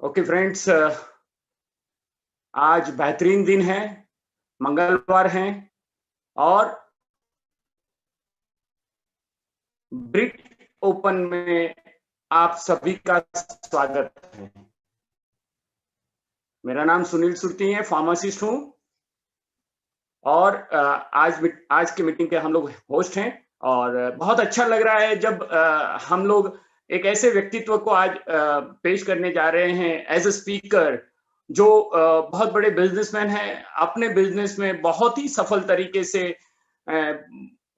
Okay friends, आज बेहतरीन दिन है, मंगलवार है और ब्रिट ओपन में आप सभी का स्वागत है। मेरा नाम सुनील सुरती है, फार्मासिस्ट हूं और आज की मीटिंग के हम लोग होस्ट हैं और बहुत अच्छा लग रहा है जब हम लोग एक ऐसे व्यक्तित्व को आज पेश करने जा रहे हैं एज ए स्पीकर, जो बहुत बड़े बिजनेसमैन हैं, अपने बिजनेस में बहुत ही सफल तरीके से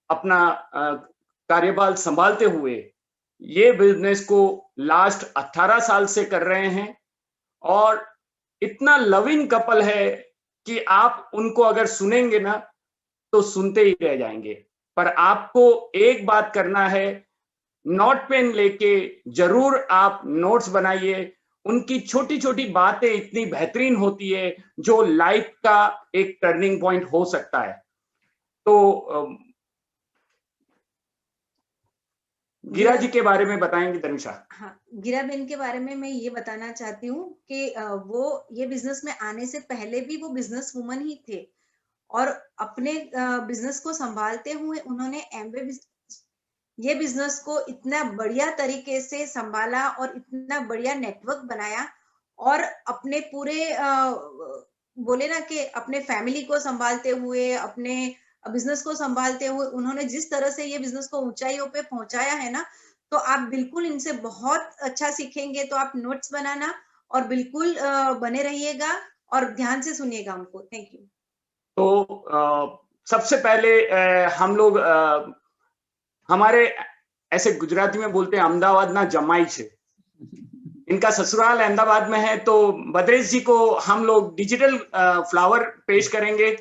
अपना कार्यभार संभालते हुए ये बिजनेस को लास्ट 18 साल से कर रहे हैं और इतना लविंग कपल है कि आप उनको अगर सुनेंगे ना तो सुनते ही रह जाएंगे। पर आपको एक बात करना है, नोट पेन लेके जरूर आप नोट्स बनाइए। उनकी छोटी छोटी बातें इतनी बेहतरीन होती है जो लाइफ का एक टर्निंग पॉइंट हो सकता है। तो गिरा जी के बारे में बताएंगे धर्मिशा। हाँ, गिरा बेन के बारे में मैं ये बताना चाहती हूँ कि वो ये बिजनेस में आने से पहले भी वो बिजनेस वुमन ही थे और अपने बिजनेस को संभालते हुए उन्होंने ये बिजनेस को इतना बढ़िया तरीके से संभाला और इतना बढ़िया नेटवर्क बनाया और अपने पूरे बोले ना कि अपने फैमिली को संभालते हुए, अपने बिजनेस को संभालते हुए उन्होंने जिस तरह से ये बिजनेस को ऊंचाइयों पे पहुंचाया है ना, तो आप बिल्कुल इनसे बहुत अच्छा सीखेंगे। तो आप नोट्स बनाना और बिल्कुल बने रहिएगा और ध्यान से सुनिएगा उनको। Thank you. तो सबसे पहले हम लोग हमारे ऐसे गुजराती में बोलते हैं अहमदाबाद ना जमाई छे, इनका ससुराल अहमदाबाद में है। तो भद्रेश जी को हम लोग डिजिटल फ्लावर पेश करेंगे।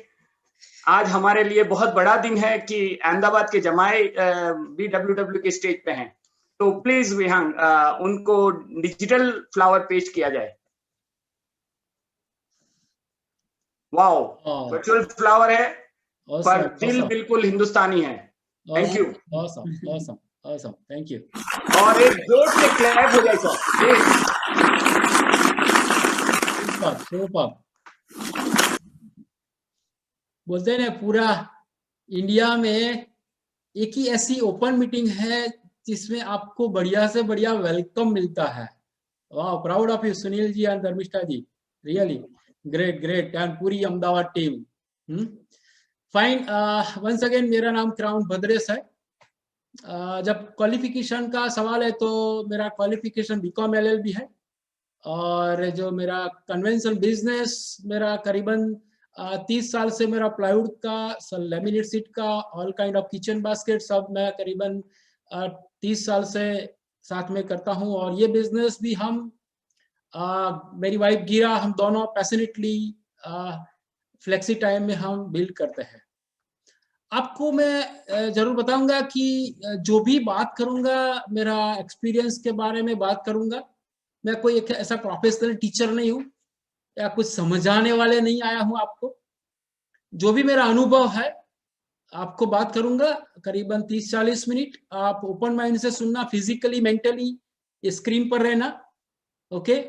आज हमारे लिए बहुत बड़ा दिन है कि अहमदाबाद के जमाई BWW के स्टेज पे हैं। तो प्लीज विहंग उनको डिजिटल फ्लावर पेश किया जाए। वाओ, वर्चुअल फ्लावर है पर दिल बिल्कुल हिंदुस्तानी है। Thank you. Awesome. Thank you. और एक जोर से क्लैप हो जाए सर। सुपर। बोलते हैं ना, पूरा इंडिया में एक ही ऐसी ओपन मीटिंग है जिसमें आपको बढ़िया से बढ़िया वेलकम मिलता है। वाह, proud of you Sunil ji and Dharmishtha ji, really great and पूरी Ahmedabad team. Fine. Once again मेरा नाम क्राउन भद्रेश है। जब क्वालिफिकेशन का सवाल है तो मेरा क्वालिफिकेशन BCom LLB है और जो मेरा कन्वेंशनल बिजनेस मेरा करीबन 30 साल से मेरा प्लाईवुड का, लेमिनेट सीट का, all kind of kitchen basket सब मैं करीबन 30 साल से साथ में करता हूं। और ये बिजनेस भी हम मेरी वाइफ गिरा, हम दोनों पैशनेटली फ्लेक्सी टाइम में हम बिल्ड करते हैं। आपको मैं जरूर बताऊंगा कि जो भी बात करूंगा मेरा एक्सपीरियंस के बारे में बात करूंगा। मैं कोई एक ऐसा प्रोफेशनल टीचर नहीं हूं या कुछ समझाने वाले नहीं आया हूं आपको। जो भी मेरा अनुभव है आपको बात करूंगा करीबन 30-40 मिनट। आप ओपन माइंड से सुनना, फिजिकली मेंटली स्क्रीन पर रहना। ओके,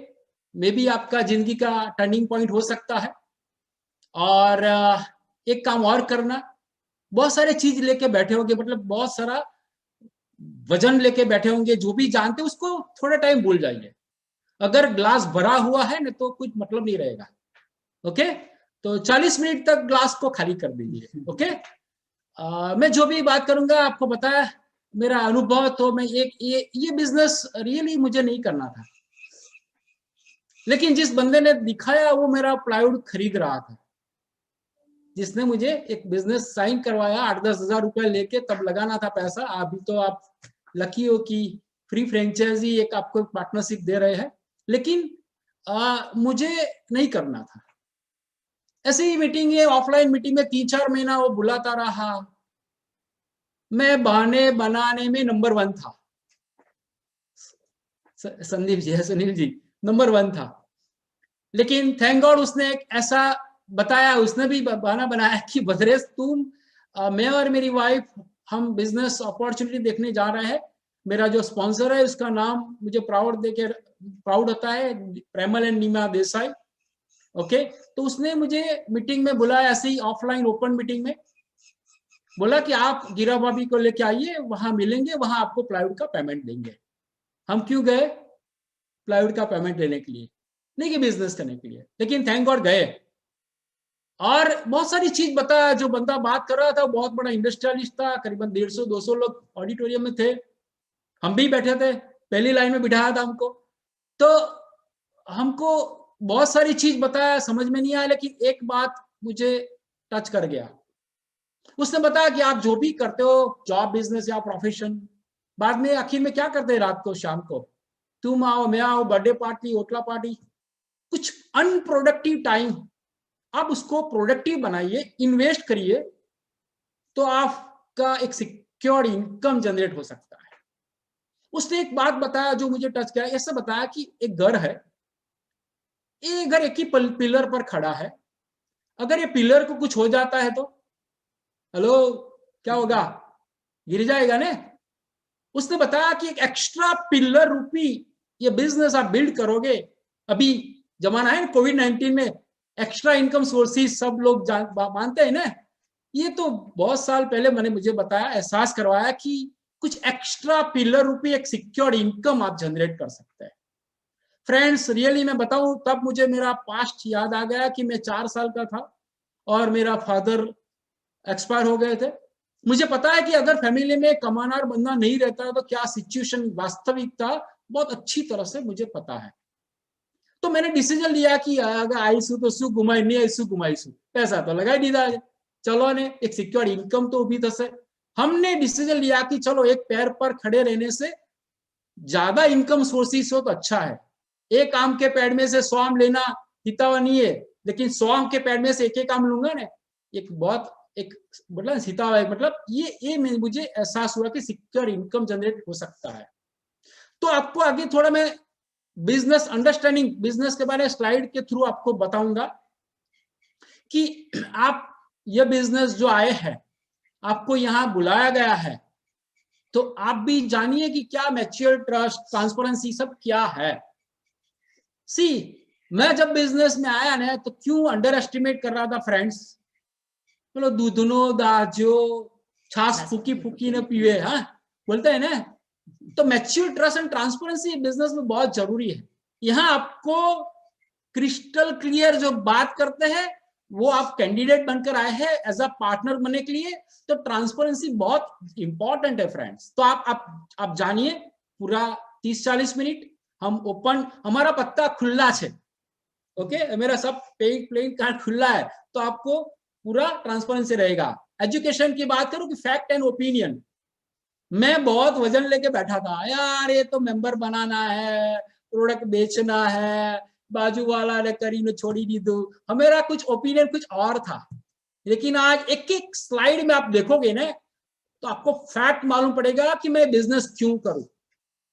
मे बी आपका जिंदगी का टर्निंग पॉइंट हो सकता है। और एक काम और करना, बहुत सारे चीज लेके बैठे होंगे, मतलब बहुत सारा वजन लेके बैठे होंगे, जो भी जानते उसको थोड़ा टाइम भूल जाइए। अगर ग्लास भरा हुआ है ना तो कुछ मतलब नहीं रहेगा। ओके, तो 40 मिनट तक ग्लास को खाली कर दीजिए। ओके, मैं जो भी बात करूंगा आपको बताया मेरा अनुभव। तो मैं ये बिजनेस रियली मुझे नहीं करना था, लेकिन जिस बंदे ने दिखाया वो मेरा प्लाईवुड खरीद रहा था, जिसने मुझे एक बिजनेस साइन करवाया 8-10 हजार रुपए लेके, तब लगाना था पैसा। अभी तो आप लकी हो कि फ्री फ्रेंचाइजी एक आपको पार्टनरशिप दे रहे हैं, लेकिन मुझे नहीं करना था। ऐसे ही मीटिंग है, ऑफलाइन मीटिंग में 3-4 महीना वो बुलाता रहा। मैं बहाने बनाने में नंबर 1 था। संदीप जी, सुनील जी, नंबर 1 था। लेकिन थैंक गॉड उसने एक ऐसा बताया, उसने भी बहाना बनाया कि भद्रेश तुम, मैं और मेरी वाइफ हम बिजनेस अपॉर्चुनिटी देखने जा रहे हैं, मेरा जो स्पॉन्सर है उसका नाम मुझे प्राउड होता है, प्रेमल एंड नीमा देसाई। ओके, तो उसने मुझे मीटिंग में बुलाया, ऐसे ही ऑफलाइन ओपन मीटिंग में बोला कि आप गिरा भाभी को लेके आइए, वहां मिलेंगे, वहां आपको प्लाईवुड का पेमेंट देंगे। हम क्यों गए? प्लाईवुड का पेमेंट लेने के लिए, नहीं कि बिजनेस करने के लिए, लेकिन थैंक गॉड गए। और बहुत सारी चीज बताया। जो बंदा बात कर रहा था बहुत बड़ा इंडस्ट्रियलिस्ट था, करीबन 150-200 लोग ऑडिटोरियम में थे, हम भी बैठे थे, पहली लाइन में बिठाया था हमको। तो हमको बहुत सारी चीज बताया, समझ में नहीं आया, लेकिन एक बात मुझे टच कर गया। उसने बताया कि आप जो भी करते हो, जॉब, बिजनेस या प्रोफेशन, बाद में आखिर में क्या करते हैं रात को, शाम को तुम आओ, मैं आओ, बर्थडे पार्टी, ओटला पार्टी, कुछ अनप्रोडक्टिव टाइम, आप उसको प्रोडक्टिव बनाइए, इन्वेस्ट करिए, तो आपका एक सिक्योर्ड इनकम जनरेट हो सकता है। उसने एक बात बताया जो मुझे टच किया। ऐसा बताया कि एक घर है, ये घर एक ही पिलर पर खड़ा है, अगर ये पिलर को कुछ हो जाता है तो हेलो क्या होगा? गिर जाएगा ना। उसने बताया कि एक एक्स्ट्रा पिलर रूपी ये बिजनेस आप बिल्ड करोगे। अभी जमाना है कोविड-19 में एक्स्ट्रा इनकम सोर्सेस सब लोग मानते हैं ना। ये तो बहुत साल पहले मैंने मुझे बताया, एहसास करवाया कि कुछ एक्स्ट्रा पिलर रूपी एक सिक्योर्ड इनकम आप जनरेट कर सकते हैं। फ्रेंड्स, रियली मैं बताऊं, तब मुझे मेरा पास्ट याद आ गया कि मैं 4 साल का था और मेरा फादर एक्सपायर हो गए थे। मुझे पता है कि अगर फैमिली में कमानार बंदा नहीं रहता तो क्या सिचुएशन वास्तविकता बहुत अच्छी तरह से मुझे पता है। तो मैंने डिसीजन लिया कि अगर आईसू तो शू घुमाई, नहीं आईसू घुमाईसू, पैसा तो लगाई दीदा, चलो ने एक सिक्योर इनकम तो उभी थसे। हमने डिसीजन लिया कि चलो एक पैर पर खड़े रहने से ज्यादा इनकम सोर्सेस हो तो अच्छा है। एक आम के पेड़ में से 100 आम लेना हितावा नहीं है, लेकिन 100 आम के पेड़ में से एक आम लूंगा ना, एक बहुत एक मतलब हितावा है। मतलब ये मुझे एहसास हुआ कि सिक्योर इनकम जनरेट हो सकता है। तो आपको आगे थोड़ा मैं बिजनेस अंडरस्टैंडिंग, बिजनेस के बारे में स्लाइड के थ्रू आपको बताऊंगा कि आप ये बिजनेस जो आए हैं, आपको यहाँ बुलाया गया है, तो आप भी जानिए कि क्या मैच्योर ट्रस्ट, ट्रांसपेरेंसी सब क्या है। सी, मैं जब बिजनेस में आया ना तो क्यों अंडर एस्टिमेट कर रहा था फ्रेंड्स, चलो दूधनो दाजो छाछ फूकी फूकी न पीवे, हाँ बोलते हैं ना। तो mature trust and transparency business में बहुत जरूरी है। यहाँ आपको क्रिस्टल क्लियर जो बात करते हैं वो आप कैंडिडेट बनकर आए हैं एज अ पार्टनर बनने के लिए, तो ट्रांसपेरेंसी बहुत इंपॉर्टेंट है फ्रेंड्स। तो आप जानिए, पूरा 30-40 मिनट हम ओपन, हमारा पत्ता खुला है, ओके, मेरा सब प्लेइंग कार्ड खुला है, तो आपको पूरा ट्रांसपेरेंसी रहेगा। एजुकेशन की बात करूं कि फैक्ट एंड ओपिनियन, मैं बहुत वजन लेके बैठा था यार, ये तो मेंबर बनाना है, प्रोडक्ट बेचना है, बाजू वाला ने करी ने छोड़ी दी दो, हमारा कुछ ओपिनियन कुछ और था। लेकिन आज एक एक स्लाइड में आप देखोगे ना तो आपको फैक्ट मालूम पड़ेगा कि मैं बिजनेस क्यों करूं।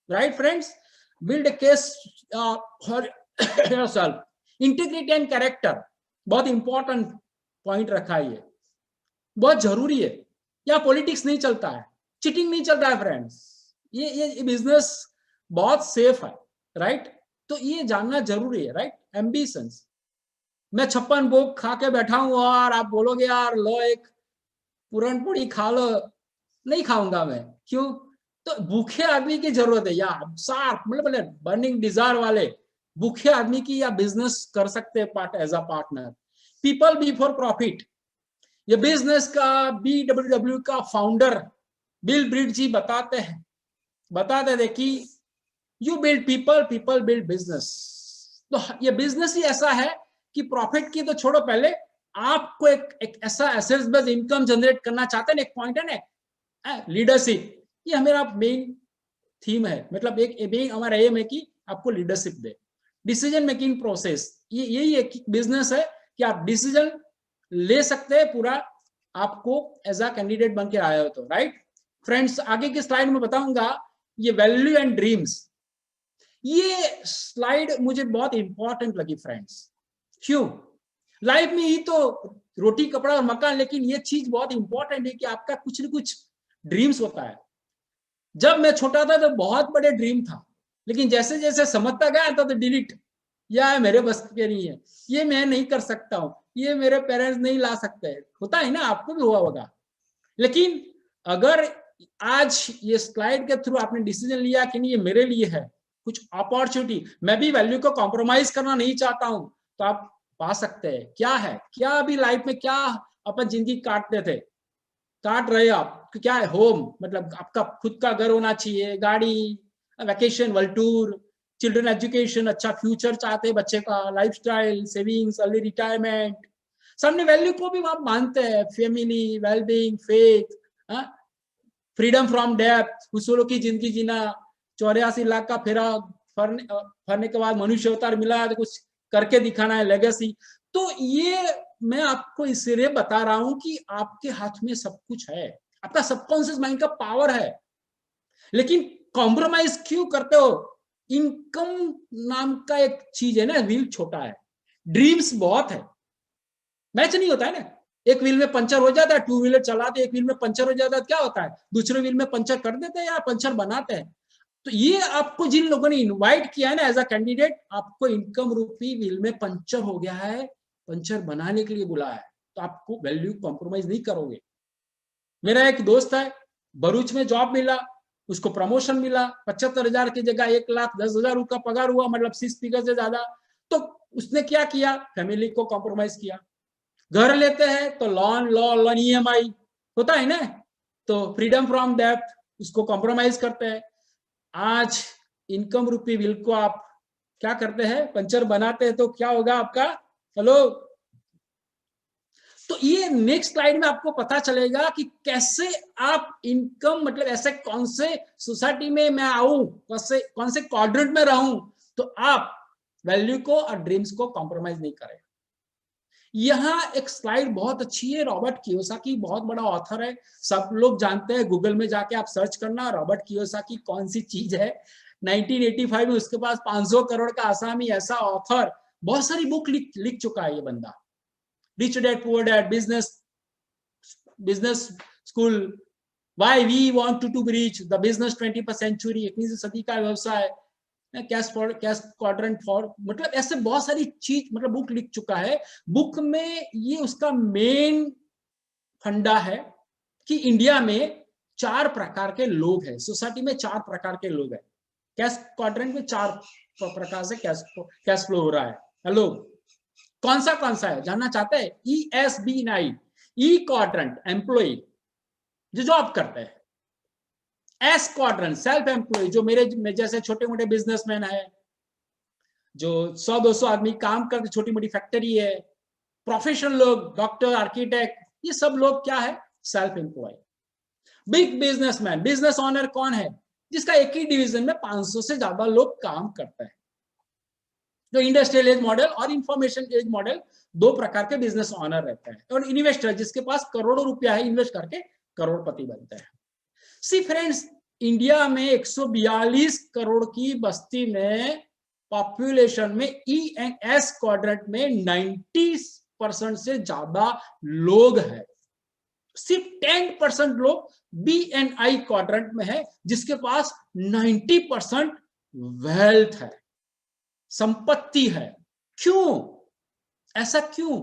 Right friends, build case for yourself. Integrity and character बहुत इंपॉर्टेंट पॉइंट रखा है, ये बहुत जरूरी है। या पॉलिटिक्स नहीं चलता है, चिटिंग नहीं चल रहा है फ्रेंड्स, ये बिजनेस बहुत सेफ है। राइट, तो ये जानना जरूरी है। राइट, एम्बिशंस, मैं 56 भोग खा के बैठा हूं और आप बोलोगे यार लो एक पूरन पूरी खा लो, नहीं खाऊंगा मैं, क्यों? तो भूखे आदमी की जरूरत है, या शार्प मतलब बर्निंग डिजायर वाले भूखे आदमी की या बिजनेस कर सकते हैं part as a partner. People before profit, ये बिजनेस का BWW का फाउंडर बिल ब्रीड जी बताते थे कि you build people, people build business. तो ये बिजनेस ही ऐसा है कि प्रॉफिट की तो छोड़ो, पहले आपको एक ऐसा एसेट्स बेस्ड इनकम जनरेट करना चाहते हैं। एक पॉइंट है ना लीडरशिप, ये हमारा मेन थीम है, मतलब एक हमारा एम है कि आपको लीडरशिप दे, डिसीजन मेकिंग प्रोसेस, ये यही एक बिजनेस है कि आप डिसीजन ले सकते हैं पूरा, आपको एज अ कैंडिडेट बन के आए हो तो। राइट फ्रेंड्स, आगे की स्लाइड में बताऊंगा ये वैल्यू एंड ड्रीम्स। ये स्लाइड मुझे बहुत इंपॉर्टेंट लगी फ्रेंड्स। क्यों? लाइफ में ही तो रोटी कपड़ा और मकान, लेकिन ये चीज बहुत इंपॉर्टेंट है कि आपका कुछ न कुछ ड्रीम्स होता है। जब मैं छोटा था तो बहुत बड़े ड्रीम था, लेकिन जैसे जैसे समझता गया तो डिलीट, या मेरे बस के नहीं है, ये मैं नहीं कर सकता हूँ, ये मेरे पेरेंट्स नहीं ला सकते। होता है ना, आपको भी हुआ होगा। लेकिन अगर आज ये स्लाइड के थ्रू आपने डिसीजन लिया कि नहीं ये मेरे लिए है, कुछ अपॉर्चुनिटी, मैं भी वैल्यू को कॉम्प्रोमाइज करना नहीं चाहता हूं, तो आप पा सकते हैं। क्या है, क्या अभी लाइफ में क्या अपन जिंदगी काटते थे, काट रहे हो आप, क्या है? होम, मतलब आपका खुद का घर होना चाहिए, गाड़ी, vacation, world tour, children education, अच्छा फ्यूचर चाहते हैं बच्चे का, लाइफस्टाइल, सेविंग्स, अर्ली रिटायरमेंट, सामने वैल्यू को भी आप मानते हैं, family, wellbeing, faith, freedom from डेप्थ, खुशहालों की जिंदगी जीना, 84 लाख का फेरा फरने के बाद मनुष्य अवतार मिला, तो कुछ करके दिखाना है, लेगेसी। तो ये मैं आपको इसलिए बता रहा हूं कि आपके हाथ में सब कुछ है, आपका सबकॉन्शियस माइंड का पावर है, लेकिन कॉम्प्रोमाइज क्यों करते हो? इनकम नाम का एक चीज है ना, व्हील छोटा है, ड्रीम्स बहुत है, मैच नहीं होता है ना। एक व्हील में पंचर हो जाता है, टू व्हीलर चलाते, एक व्हील में पंचर हो जाता है, क्या होता है, दूसरे व्हील में पंचर कर देते हैं या पंचर बनाते हैं। तो ये आपको जिन लोगों ने इनवाइट किया है ना एज अ कैंडिडेट, आपको इनकम रूपी व्हील में पंचर हो गया है, पंचर बनाने के लिए बुलाया है, तो आपको वैल्यू कॉम्प्रोमाइज नहीं करोगे। मेरा एक दोस्त है, भरूच में जॉब मिला, उसको प्रमोशन मिला, 75,000 की जगह 1,10,000 का पगार हुआ, मतलब 6 फिगर से ज्यादा। तो उसने क्या किया, फैमिली को कॉम्प्रोमाइज किया। घर लेते हैं तो लोन ईएमआई होता है ना, तो फ्रीडम फ्रॉम डेप्थ उसको कॉम्प्रोमाइज करते हैं। आज इनकम रूपी व्हील को आप क्या करते हैं, पंचर बनाते हैं, तो क्या होगा आपका, हेलो। तो ये नेक्स्ट स्लाइड में आपको पता चलेगा कि कैसे आप इनकम, मतलब ऐसे कौन से सोसाइटी में मैं आऊं, कौन से क्वाड्रेंट में रहूं, तो आप वैल्यू को और ड्रीम्स को कॉम्प्रोमाइज नहीं करें। यहाँ एक स्लाइड बहुत अच्छी है, रॉबर्ट कियोसाकी बहुत बड़ा ऑथर है, सब लोग जानते हैं, गूगल में जाके आप सर्च करना रॉबर्ट कियोसाकी कौन सी चीज है। 1985 में उसके पास 500 करोड़ का आसामी, ऐसा ऑथर, बहुत सारी बुक लिख चुका है ये बंदा। Rich dad poor dad, business school, why we want to be rich, the business 21st century, 21वीं सदी का व्यवसाय, कैश क्वाड्रेंट फॉर, मतलब ऐसे बहुत सारी चीज, मतलब बुक लिख चुका है। बुक में ये उसका मेन फंडा है कि इंडिया में 4 प्रकार के लोग हैं, सोसाइटी में 4 प्रकार के लोग हैं, कैश क्वाड्रेंट में 4 प्रकार से कैश फ्लो हो रहा है। हेलो, कौन सा है जानना चाहते हैं? ESB9, ई क्वाड्रेंट एम्प्लॉय जो जॉब करते हैं, एस क्वाड्रेंट सेल्फ एम्प्लॉय जो मेरे जैसे छोटे मोटे बिजनेसमैन है, जो 100-200 आदमी काम करते, छोटी मोटी फैक्ट्री है, प्रोफेशनल लोग, डॉक्टर, आर्किटेक्ट, ये सब लोग क्या है, self employ. Big businessman, business owner कौन है, जिसका एक ही डिवीजन में 500 से ज्यादा लोग काम करते हैं। जो इंडस्ट्रियल एज मॉडल और इंफॉर्मेशन एज मॉडल, 2 प्रकार के बिजनेस ओनर रहते हैं। और इन्वेस्टर, जिसके पास करोड़ों रुपया है, इन्वेस्ट करके करोड़पति बनते हैं। सी फ्रेंड्स, इंडिया में 142 करोड़ की बस्ती में, पॉपुलेशन में ES क्वाड्रेंट में 90% से ज्यादा लोग हैं। सिर्फ 10% लोग BNI क्वाड्रेंट में है, जिसके पास 90% वेल्थ है, संपत्ति है। क्यों, ऐसा क्यों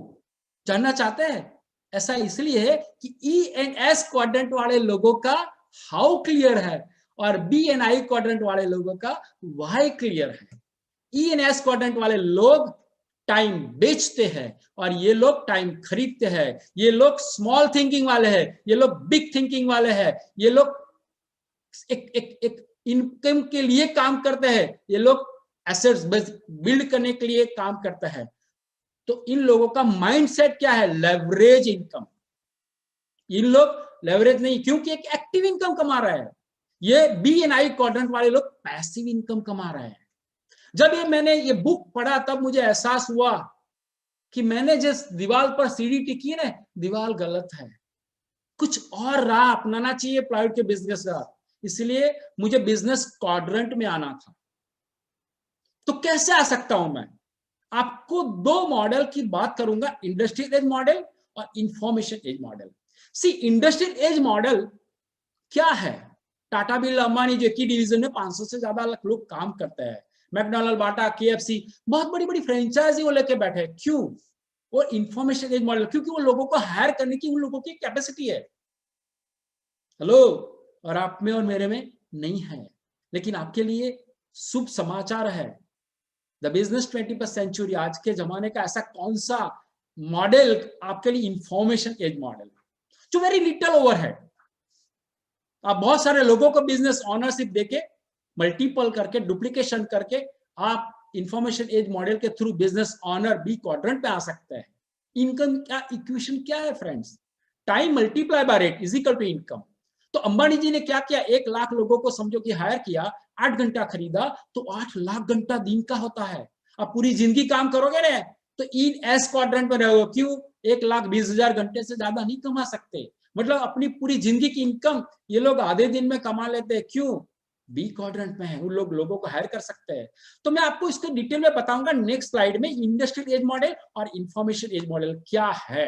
जानना चाहते हैं? ऐसा इसलिए है कि ES क्वाड्रेंट वाले लोगों का हाउ क्लियर है और BNI क्वाड्रेंट वाले लोगों का वाई क्लियर है। ES क्वाड्रेंट वाले लोग टाइम बेचते हैं और ये लोग टाइम खरीदते हैं। ये लोग स्मॉल थिंकिंग वाले हैं, ये लोग बिग थिंकिंग वाले हैं। ये लोग एक इनकम के लिए काम करते हैं, ये लोग एसेट्स बिल्ड करने के लिए काम करते हैं। तो इन लोगों का माइंडसेट क्या है, लेवरेज इनकम। इन लोग लेवरेज नहीं, क्योंकि एक एक्टिव इनकम कमा रहे हैं। ये BNI क्वाड्रेंट वाले लोग पैसिव इनकम कमा रहे हैं। जब मैंने ये बुक पढ़ा, तब मुझे एहसास हुआ कि मैंने जिस दीवार पर सीढ़ी टिकी ना, दीवार गलत है, कुछ और राह अपनाना चाहिए प्लाईवुड के बिजनेस का। इसलिए मुझे बिजनेस क्वाड्रेंट में आना था। तो कैसे आ सकता हूं मैं? आपको 2 मॉडल की बात करूंगा, इंडस्ट्रियल एज मॉडल और इंफॉर्मेशन एज मॉडल। सी, इंडस्ट्रियल एज मॉडल क्या है? टाटा बिरला अंबानी जो एक ही डिवीजन में 500 से ज्यादा लोग काम करते हैं, मैकडॉनल्ड, बाटा, केएफसी, बहुत बड़ी बड़ी फ्रेंचाइजी वो लेके बैठे हैं। क्यों? वो इंफॉर्मेशन एज मॉडल, क्योंकि वो लोगों को हायर करने की उन लोगों की कैपेसिटी है। हेलो, और आप में और मेरे में नहीं है। लेकिन आपके लिए शुभ समाचार है, द बिजनेस 21st सेंचुरी, आज के जमाने का ऐसा कौन सा मॉडल आपके लिए इंफॉर्मेशन एज मॉडल, जो वेरी लिटिल ओवरहेड, आप बहुत सारे लोगों को बिजनेस ऑनरशिप देके मल्टीपल करके डुप्लीकेशन करके आप इंफॉर्मेशन एज मॉडल के through business owner B quadrant पे आ सकते हैं। इनकम क्या इक्वेशन क्या है friends? Time multiply by rate is equal to income. तो अंबानी जी ने क्या किया, 1 लाख लोगों को समझो कि हायर किया, 8 घंटा खरीदा, तो 8 लाख घंटा दिन का होता है। आप पूरी जिंदगी काम करोगे ना तो इन एस क्वाड्रेंट में रहोगे। क्यों? 1,20,000 घंटे से ज्यादा नहीं कमा सकते। मतलब अपनी पूरी जिंदगी की इनकम ये लोग आधे दिन में कमा लेते हैं। क्यों? बी क्वाड्रेंट में है, उन लोगों को हायर कर सकते हैं। तो मैं आपको इसको डिटेल में बताऊंगा नेक्स्ट स्लाइड में, इंडस्ट्रियल एज मॉडल और इंफॉर्मेशन एज मॉडल क्या है।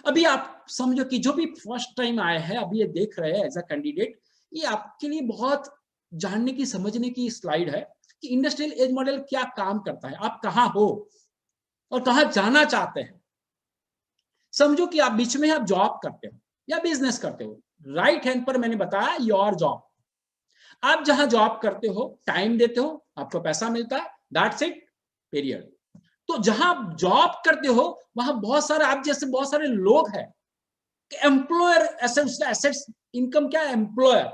अभी आप समझो कि जो भी फर्स्ट टाइम आए हैं, अभी ये देख रहे हैं एज अ कैंडिडेट, ये आपके लिए बहुत जानने की समझने की स्लाइड है कि इंडस्ट्रियल एज मॉडल क्या काम करता है, आप कहाँ हो और कहाँ जाना चाहते हैं। समझो कि आप बीच में आप जॉब करते हो या बिजनेस करते हो। राइट हैंड पर मैंने बताया योर जॉब, आप जहां जॉब करते हो, टाइम देते हो, आपको पैसा मिलता है, दैट्स इट, पीरियड। तो जहां जॉब करते हो वहां बहुत सारे आप जैसे बहुत सारे लोग हैं। एम्प्लॉयर एसेट्स इनकम क्या है? Employer,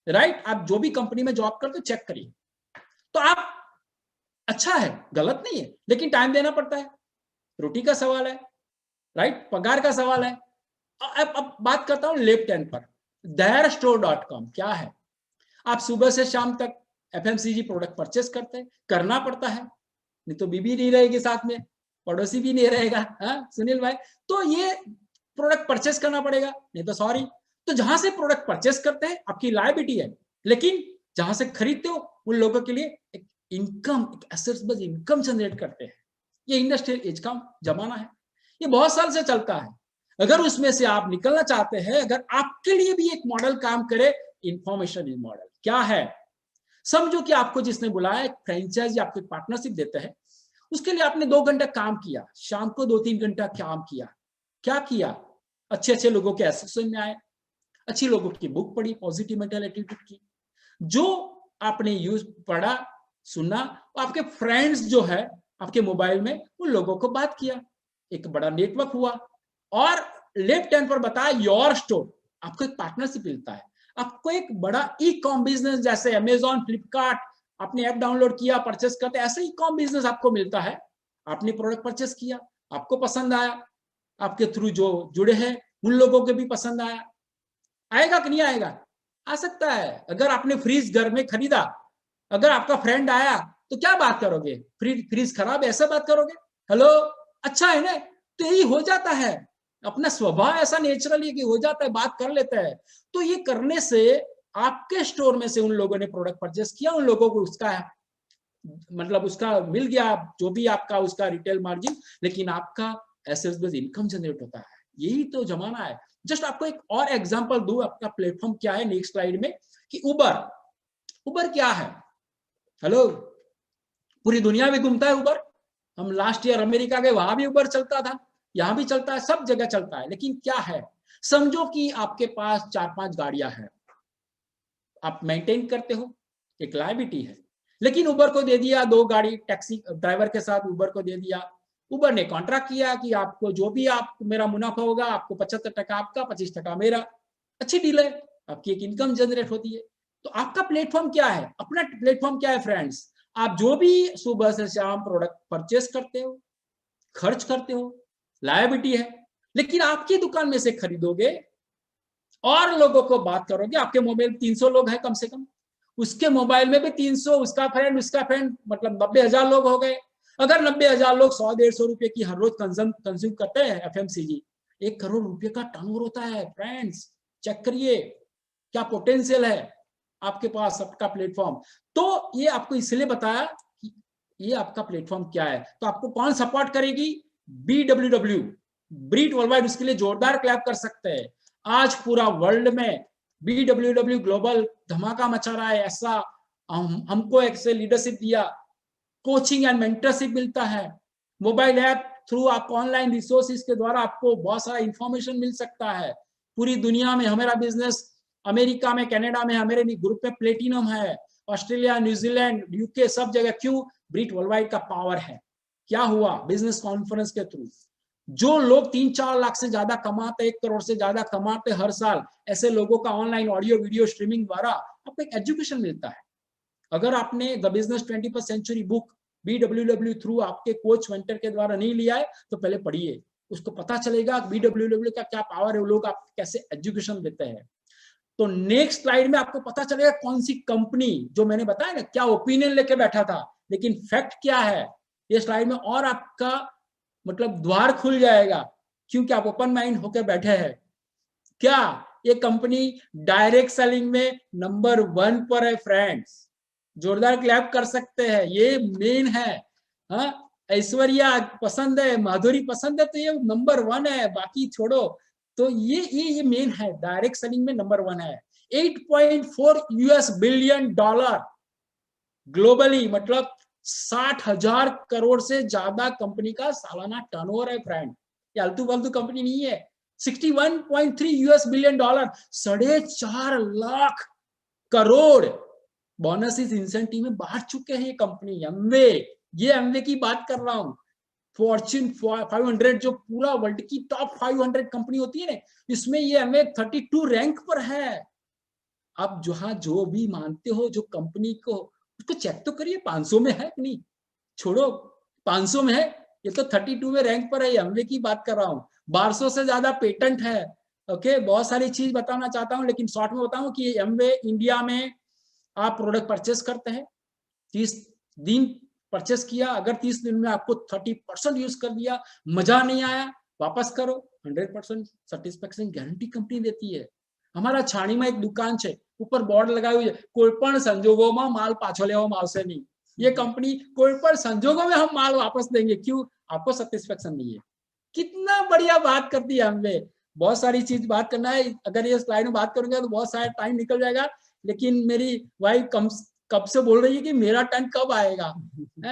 right? आप जो भी कंपनी में जॉब करते हो चेक करिए, तो आप अच्छा है, गलत नहीं है, लेकिन टाइम देना पड़ता है, रोटी का सवाल है, राइट? पगार का सवाल है। अब बात करता हूं लेफ्ट हैंड पर, theirstore.com क्या है? आप सुबह से शाम तक एफएमसीजी प्रोडक्ट परचेस करते हैं, करना पड़ता है, नहीं तो बीबी नहीं रहेगी साथ में, पड़ोसी भी नहीं रहेगा, हाँ सुनील भाई, तो ये प्रोडक्ट परचेस करना पड़ेगा, नहीं तो सॉरी। तो जहां से प्रोडक्ट परचेस करते हैं आपकी लायबिलिटी है, लेकिन जहां से खरीदते हो उन लोगों के लिए एक इनकम, एक एसेट्स बेस्ड इनकम जनरेट करते हैं। ये इंडस्ट्रियल एज का जमाना है, ये बहुत साल से चलता है। अगर उसमें से आप निकलना चाहते हैं, अगर आपके लिए भी एक मॉडल काम करे, इंफॉर्मेशन एज मॉडल क्या है? समझो कि आपको जिसने बुलाया, एक फ्रेंचाइजी आपको एक पार्टनरशिप देता है, उसके लिए आपने 2 घंटा काम किया, शाम को 2-3 घंटा काम किया, क्या किया? अच्छे लोगों के एसोसिएशन में आए, अच्छी लोगों की बुक पढ़ी, पॉजिटिव मेंटल एटीट्यूड की, जो आपने यूज पढ़ा सुना, आपके फ्रेंड्स जो है आपके मोबाइल में उन लोगों को बात किया, एक बड़ा नेटवर्क हुआ। और लेफ्ट हैंड पर बताया योर स्टोर, आपको एक पार्टनरशिप मिलता है, आपको एक बड़ा ई कॉम बिजनेस जैसे अमेजॉन, फ्लिपकार्ट, आपने ऐप डाउनलोड किया, परचेस करते, ऐसे ही कॉम बिजनेस आपको मिलता है। आपने प्रोडक्ट परचेस किया, आपको पसंद आया, आपके थ्रू जो जुड़े हैं उन लोगों को भी पसंद आया, आएगा कि नहीं आएगा? आ सकता है। अगर आपने फ्रीज घर में खरीदा, अगर आपका फ्रेंड आया तो क्या बात करोगे? फ्रीज खराब है ऐसा बात करोगे? हेलो, अच्छा है ना? तो यही हो जाता है, अपना स्वभाव ऐसा नेचुरली कि हो जाता है, बात कर लेता है। तो ये करने से आपके स्टोर में से उन लोगों ने प्रोडक्ट परचेस किया, उन लोगों को उसका मतलब उसका मिल गया जो भी आपका उसका रिटेल मार्जिन, लेकिन आपका एसेट्स बेस्ड इनकम जनरेट होता है। यही तो जमाना है। जस्ट आपको एक और एग्जांपल दूं, आपका प्लेटफॉर्म क्या है नेक्स्ट स्लाइड में, कि उबर क्या है? हेलो, पूरी दुनिया में घूमता है उबर। हम लास्ट ईयर अमेरिका गए, वहां भी उबर चलता था, यहां भी चलता है, सब जगह चलता है। लेकिन क्या है? समझो कि आपके पास 4-5 गाड़ियां हैं, आप मेंटेन करते हो, एक लायबिलिटी है। लेकिन उबर को दे दिया 2 गाड़ी, टैक्सी ड्राइवर के साथ उबर को दे दिया। उबर ने कॉन्ट्रैक्ट किया कि आपको जो भी आप मेरा मुनाफा होगा, आपको 75% आपका, 25% मेरा। अच्छी डील है, आपकी एक इनकम जनरेट होती है। तो आपका प्लेटफॉर्म क्या है? अपना प्लेटफॉर्म क्या है फ्रेंड्स? आप जो भी सुबह से शाम प्रोडक्ट परचेस करते हो, खर्च करते हो, लायबिलिटी है। लेकिन आपकी दुकान में से खरीदोगे और लोगों को बात करोगे, आपके मोबाइल 300 लोग हैं कम से कम, उसके मोबाइल में भी 300, उसका फ्रेंड, मतलब 90,000 लोग हो गए। अगर 90,000 लोग 100-150 रुपए की हर रोज कंज्यूम करते हैं एफएमसीजी, 1 करोड़ रुपए का टर्नओवर होता है फ्रेंड्स। चेक करिए क्या पोटेंशियल है आपके पास, आपका प्लेटफॉर्म। तो ये आपको इसलिए बताया कि ये आपका प्लेटफॉर्म क्या है। तो आपको कौन सपोर्ट करेगी? BWW, ब्रीट वर्ल्डवाइड, उसके लिए जोरदार क्लैप कर सकते हैं। आज पूरा वर्ल्ड में BWW ग्लोबल धमाका मचा रहा है, ऐसा हमको ऐसे लीडरशिप दिया, कोचिंग एंड मेंटरशिप मिलता है, मोबाइल ऐप थ्रू आपको ऑनलाइन रिसोर्सेज के द्वारा आपको बहुत सारा इंफॉर्मेशन मिल सकता है। पूरी दुनिया में हमारा बिजनेस, अमेरिका में, कनाडा में हमारे ग्रुप में प्लेटिनम है, ऑस्ट्रेलिया, न्यूजीलैंड, यूके, सब जगह। क्यों? ब्रिट वर्ल्डवाइड का पावर है। क्या हुआ? बिजनेस कॉन्फ्रेंस के थ्रू जो लोग 3-4 लाख से ज्यादा कमाते, 1 करोड़ से ज्यादा कमाते हर साल, ऐसे लोगों का ऑनलाइन ऑडियो वीडियो स्ट्रीमिंग द्वारा आपको एक एजुकेशन मिलता है। अगर आपने the business 21st century book BWW through आपके कोच मेंटर के द्वारा नहीं लिया है तो पहले पढ़िए, उसको पता चलेगा BWW का क्या पावर है, लोग आपको कैसे एजुकेशन देते हैं। तो नेक्स्ट स्लाइड में आपको पता चलेगा कौन सी कंपनी, जो मैंने बताया ना क्या ओपिनियन लेके बैठा था, लेकिन फैक्ट क्या है, ये स्लाइड में और आपका मतलब द्वार खुल जाएगा, क्योंकि आप ओपन माइंड होकर बैठे हैं। क्या ये कंपनी डायरेक्ट सेलिंग में नंबर 1 पर है फ्रेंड्स? जोरदार क्लैप कर सकते हैं, ये मेन है। हाँ, ऐश्वर्या पसंद है, माधुरी पसंद है, तो ये नंबर 1 है, बाकी छोड़ो। तो ये मेन है, डायरेक्ट सेलिंग में नंबर 1 है। $8.4 बिलियन ग्लोबली, मतलब 60,000 करोड़ से ज्यादा कंपनी का सालाना टर्नओवर है फ्रेंड, ये आलतू फालतू कंपनी नहीं है। $61.3 billion, 4.5 lakh crore bonus incentive में बांट चुके हैं ये कंपनी। एमवे, ये एमवे की बात कर रहा हूँ। फॉर्च्यून 500 जो पूरा वर्ल्ड की टॉप 500 कंपनी होती है ना, इसमें ये एमवे 32 रैंक पर है। आप जहां जो भी मानते हो जो कंपनी को, उसको चेक तो करिए 500 में है कि नहीं। छोड़ो 500 में है, ये तो 32 में रैंक पर है। एमवे की बात कर रहा हूँ। 1200 से ज्यादा पेटेंट है। ओके, बहुत सारी चीज बताना चाहता हूँ, लेकिन शॉर्ट में बताऊं कि एमवे इंडिया में आप प्रोडक्ट परचेस करते हैं, 30 दिन परचेस किया, अगर 30 दिन में आपको 30% यूज कर दिया, मजा नहीं आया, वापस करो, 100% सेटिस्फेक्शन गारंटी कंपनी देती है। हमारा छाणी में एक दुकान है, ऊपर बोर्ड लगाई हुई है, कोई पण संजोगों में माल पाछो लेवा आवशे नहीं। ये कंपनी कोई पण संजोगों में हम माल वापस देंगे। क्यों? आपको सेटिस्फेक्शन नहीं है। कितना बढ़िया बात करती है हमें। बहुत सारी चीज बात करना है, अगर ये स्लाइड में बात करूंगा तो बहुत सारा टाइम निकल जाएगा, लेकिन मेरी वाइफ कब से बोल रही है कि मेरा टर्न कब आएगा।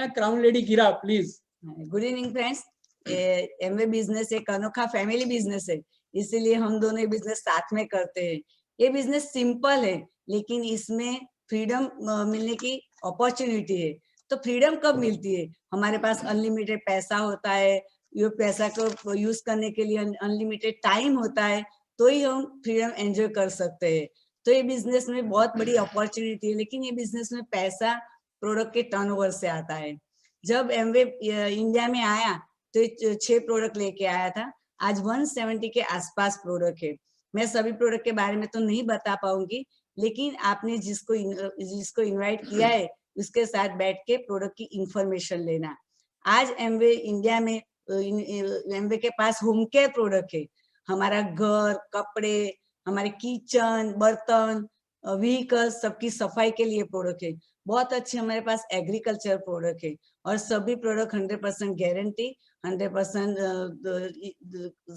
क्राउन लेडी गिरा, please. Good evening friends. Amway business एक अनोखा फैमिली बिजनेस है, इसीलिए हम दोनों ये बिजनेस साथ में करते हैं। ये बिजनेस सिंपल है, लेकिन इसमें फ्रीडम मिलने की अपॉर्चुनिटी है। तो फ्रीडम कब मिलती है? हमारे पास अनलिमिटेड पैसा होता है, ये पैसा को यूज करने के लिए अनलिमिटेड टाइम होता है, तो ही हम फ्रीडम एंजॉय कर सकते हैं। तो ये बिजनेस में बहुत बड़ी अपॉर्चुनिटी है, लेकिन ये बिजनेस में पैसा प्रोडक्ट के टर्नओवर से आता है। जब एमवे इंडिया में आया तो 6 प्रोडक्ट लेके आया था। आज 170 के आसपास प्रोडक्ट है। मैं सभी प्रोडक्ट के बारे में तो नहीं बता पाऊंगी, लेकिन आपने जिसको इनवाइट किया है उसके साथ बैठ के प्रोडक्ट की इंफॉर्मेशन लेना। आज एमवे इंडिया में एमवे के पास होम केयर प्रोडक्ट है। हमारा घर, कपड़े, हमारे किचन, बर्तन, व्हीकल, सबकी सफाई के लिए प्रोडक्ट है। बहुत अच्छे हमारे पास एग्रीकल्चर प्रोडक्ट है, और सभी प्रोडक्ट 100% गारंटी, 100%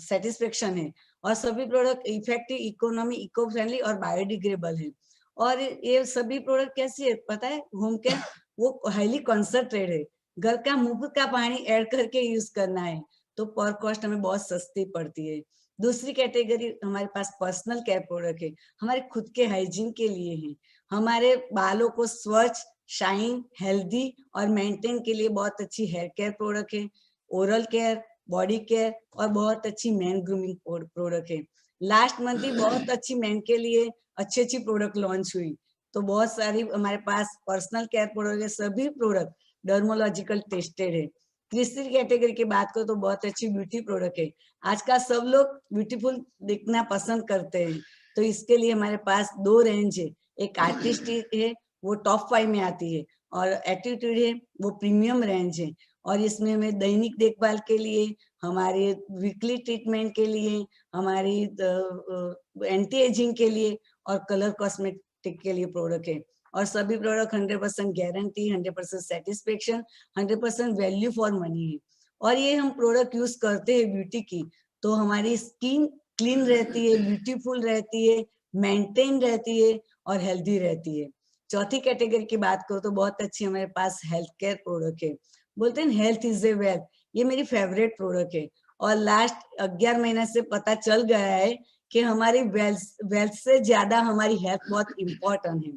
सेटिस्फेक्शन है। और सभी product effective, economy, eco friendly और बायोडिग्रेडेबल है। और ये सभी प्रोडक्ट कैसी है पता है? होम केयर वो हाईली कॉन्संट्रेटेड है। घर का मुफ्त का पानी ऐड करके यूज करना है, तो पर कॉस्ट हमें बहुत सस्ती पड़ती है। दूसरी कैटेगरी हमारे पास पर्सनल केयर प्रोडक्ट है, हमारे खुद के हाइजीन के लिए है। हमारे बालों को स्वच्छ, शाइन, हेल्दी और मेंटेन के लिए बहुत अच्छी हेयर केयर प्रोडक्ट है। ओरल केयर, बॉडी केयर और बहुत अच्छी मैन ग्रूमिंग प्रोडक्ट है। लास्ट मंथ ही बहुत अच्छी मैन के लिए अच्छी प्रोडक्ट लॉन्च हुई। तो बहुत सारी हमारे पास पर्सनल केयर प्रोडक्ट है। सभी प्रोडक्ट डर्मोलॉजिकल टेस्टेड है। तीसरी कैटेगरी की बात करो तो बहुत अच्छी ब्यूटी प्रोडक्ट है। आजकल सब लोग ब्यूटीफुल दिखना पसंद करते हैं, तो इसके लिए हमारे पास 2 रेंज है। एक आर्टिस्ट है, वो टॉप 5 में आती है, और एटीट्यूड है, वो प्रीमियम रेंज है। और इसमें हमें दैनिक देखभाल के लिए, हमारे वीकली ट्रीटमेंट के लिए, हमारी एंटी एजिंग के लिए और कलर कॉस्मेटिक के लिए प्रोडक्ट है। और सभी product 100% guarantee, 100% satisfaction, 100% value for money है। और ये हम प्रोडक्ट यूज करते हैं ब्यूटी की, तो हमारी स्किन क्लीन रहती है, ब्यूटीफुल रहती है, मेंटेन रहती है और हेल्दी रहती है। चौथी कैटेगरी की बात करो तो बहुत अच्छी हमारे पास हेल्थ केयर प्रोडक्ट है। बोलते हैं हेल्थ इज ए वेल्थ, ये मेरी फेवरेट प्रोडक्ट है और लास्ट 11 महीने से पता चल गया है कि हमारी वेल्थ से ज्यादा हमारी हेल्थ बहुत इंपॉर्टेंट है।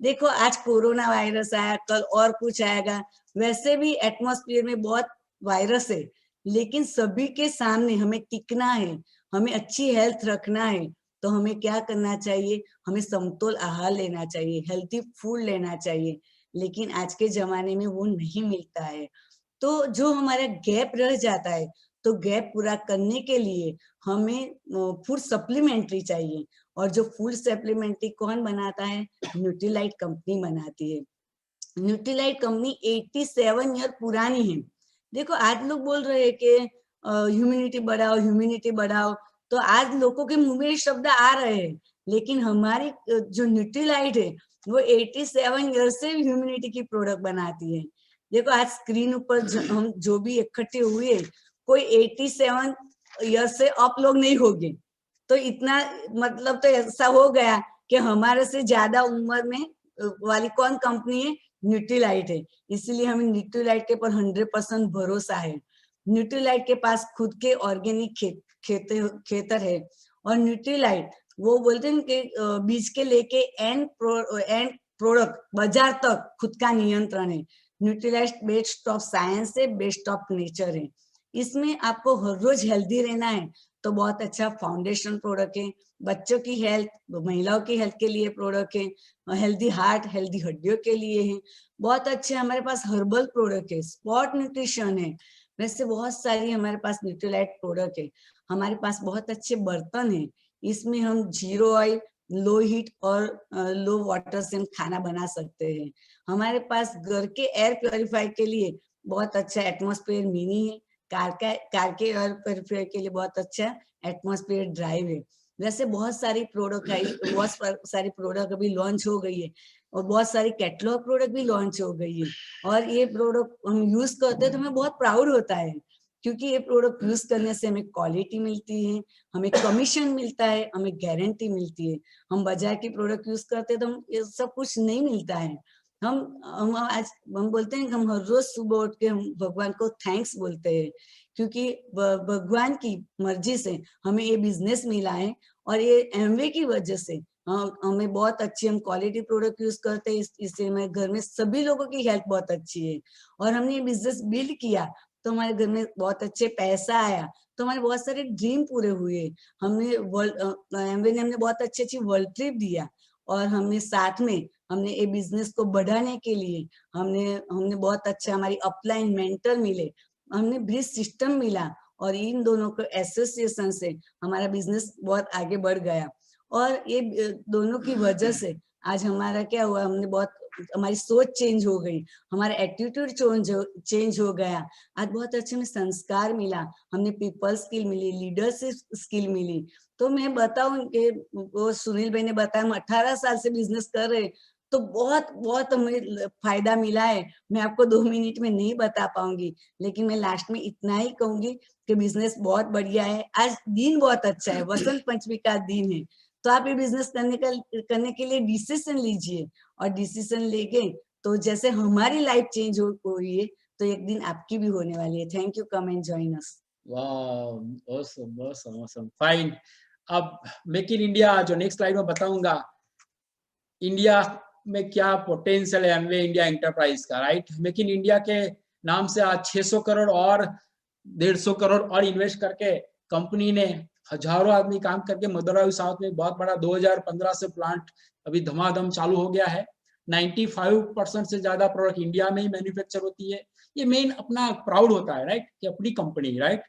देखो आज कोरोना वायरस आया, कल और कुछ आएगा, वैसे भी एटमॉस्फेयर में बहुत वायरस है, लेकिन सभी के सामने हमें टिकना है, हमें अच्छी हेल्थ रखना है, तो हमें क्या करना चाहिए, हमें समतोल आहार लेना चाहिए, हेल्थी फूड लेना चाहिए। लेकिन आज के जमाने में वो नहीं मिलता है, तो जो हमारा गैप रह जाता है, तो गैप पूरा करने के लिए हमें फूड सप्लीमेंट्री चाहिए। और जो फूड सप्लीमेंट्री कौन बनाता है, न्यूट्रीलाइट कंपनी बनाती है। न्यूट्रीलाइट कंपनी 87 ईयर पुरानी है। देखो आज लोग बोल रहे हैं कि ह्यूमिनिटी बढ़ाओ, ह्यूमिनिटी बढ़ाओ, तो आज लोगों के मुंह में ये शब्द आ रहे हैं, लेकिन हमारी जो न्यूट्रीलाइट है वो 87 ईयर से ह्यूमिनिटी की प्रोडक्ट बनाती है। देखो आज स्क्रीन ऊपर हम जो भी इकट्ठे हुए, कोई 87 ईयर से आप लोग नहीं होंगे, तो इतना मतलब तो ऐसा हो गया कि हमारे से ज्यादा उम्र में वाली कौन कंपनी है, न्यूट्रीलाइट है। इसीलिए हमें न्यूट्रीलाइट के पर 100% भरोसा है। न्यूट्रीलाइट के पास खुद के ऑर्गेनिक खेतर है और न्यूट्रीलाइट वो बोलते हैं कि बीज के लेके एंड प्रोडक्ट बाजार तक खुद का नियंत्रण है। न्यूट्रीलाइट बेस्ट ऑफ साइंस है, बेस्ट ऑफ नेचर है। इसमें आपको हर रोज हेल्दी रहना है तो बहुत अच्छा फाउंडेशन प्रोडक्ट है। बच्चों की हेल्थ, महिलाओं की हेल्थ के लिए प्रोडक्ट है, हेल्दी हार्ट, हेल्दी हड्डियों के लिए है। बहुत अच्छे हमारे पास हर्बल प्रोडक्ट है, स्पॉट न्यूट्रिशन है, वैसे बहुत सारी हमारे पास न्यूट्रीलाइट प्रोडक्ट है। हमारे पास बहुत अच्छे बर्तन है, इसमें हम जीरो ऑयल, लो हीट और लो वाटर से हम खाना बना सकते हैं। हमारे पास घर के एयर प्योरीफायर के लिए बहुत अच्छा एटमॉस्फेयर मिनी है, कार के एयर प्योरीफायर के लिए बहुत अच्छा एटमॉस्फेयर ड्राइव है। वैसे बहुत सारी प्रोडक्ट आई, बहुत सारी प्रोडक्ट अभी लॉन्च हो गई है और बहुत सारी कैटलॉग प्रोडक्ट भी लॉन्च हो गई है। और ये प्रोडक्ट हम यूज करते हैं तो हमें बहुत प्राउड होता है, क्योंकि ये प्रोडक्ट यूज करने से हमें क्वालिटी मिलती है, हमें कमीशन मिलता है, हमें गारंटी मिलती है। हम बाजार की प्रोडक्ट यूज करते हैं तो हम ये सब कुछ नहीं मिलता है। हम आज हम बोलते हैं कि हम हर रोज सुबह उठ के हम भगवान को थैंक्स बोलते हैं, क्योंकि भगवान की मर्जी से हमें ये बिजनेस मिला है और ये एमवे की वजह से हमें बहुत अच्छी, हम क्वालिटी प्रोडक्ट यूज करते हैं, इससे हमारे घर में सभी लोगों की हेल्थ बहुत अच्छी है। और हमने ये बिजनेस बिल्ड किया तो हमारे घर में बहुत अच्छे पैसा आया, तो हमारे बहुत सारे ड्रीम पूरे हुए। हमने एमवे ने हमने बहुत अच्छी वर्ल्ड ट्रिप दिया और हमने साथ में हमने ये बिजनेस को बढ़ाने के लिए हमने बहुत अच्छा, हमारी अपलाइन मेंटर मिले, हमने ब्रिज सिस्टम मिला और इन दोनों को एसोसिएशन से हमारा बिजनेस बहुत आगे बढ़ गया। और ये दोनों की वजह से आज हमारा क्या हुआ, हमारी सोच चेंज हो गई, हमारा एटीट्यूड चेंज हो गया। आज बहुत अच्छे में संस्कार मिला, हमने पीपल स्किल मिली, लीडरशिप स्किल मिली। तो मैं बताऊं कि वो सुनील भाई ने बताया, हम 18 साल से बिजनेस कर रहे, तो बहुत बहुत हमें फायदा मिला है। मैं आपको 2 मिनट में नहीं बता पाऊंगी, लेकिन मैं लास्ट में इतना ही कहूंगी कि बिजनेस बहुत बढ़िया है। आज दिन बहुत अच्छा है, वसंत पंचमी का दिन है, तो आप ये बिजनेस करने के लिए डिसीजन लीजिए और डिसीजन लेके तो जैसे हमारी लाइफ चेंज हुई है तो एक दिन आपकी भी होने वाली है। Thank you, come and join अस। वाह, ऑसम, फाइन। अब मेक इन इंडिया जो नेक्स्ट स्लाइड में बताऊंगा, इंडिया में क्या पोटेंशियल है एमवे इंडिया एंटरप्राइज का, राइट। मेक इन इंडिया के नाम से आज 600 करोड़ और 150 करोड़ और इन्वेस्ट करके कंपनी ने हजारों आदमी काम करके मदुराई साउथ में बहुत बड़ा 2015 से प्लांट अभी धमाधम चालू हो गया है। 95% से ज्यादा प्रोडक्ट इंडिया में ही मैन्युफैक्चर होती है। ये मेन अपना प्राउड होता है, राइट, कि अपनी company, right,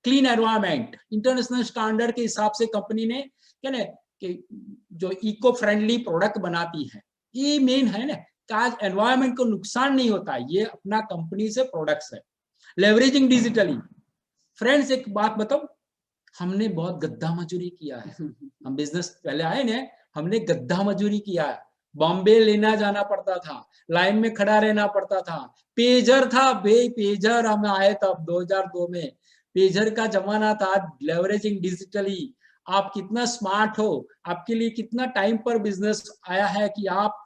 clean environment, international standard के हिसाब से कंपनी ने क्या ना कि जो इको फ्रेंडली प्रोडक्ट बनाती है, ये मेन है ना कि आज एनवायरमेंट को नुकसान नहीं होता है, ये अपना कंपनी से प्रोडक्ट्स है। लेवरेजिंग डिजिटली, फ्रेंड्स एक बात बताओ, हमने बहुत गद्दा मजदूरी किया है। हम बिजनेस पहले आए ना, हमने गद्दा मजदूरी किया है। बॉम्बे लेना जाना पड़ता था, लाइन में खड़ा रहना पड़ता था, पेजर था पेजर, हम आए तब 2002 में पेजर का जमाना था। लेवरेजिंग डिजिटली आप कितना स्मार्ट हो, आपके लिए कितना टाइम पर बिजनेस आया है कि आप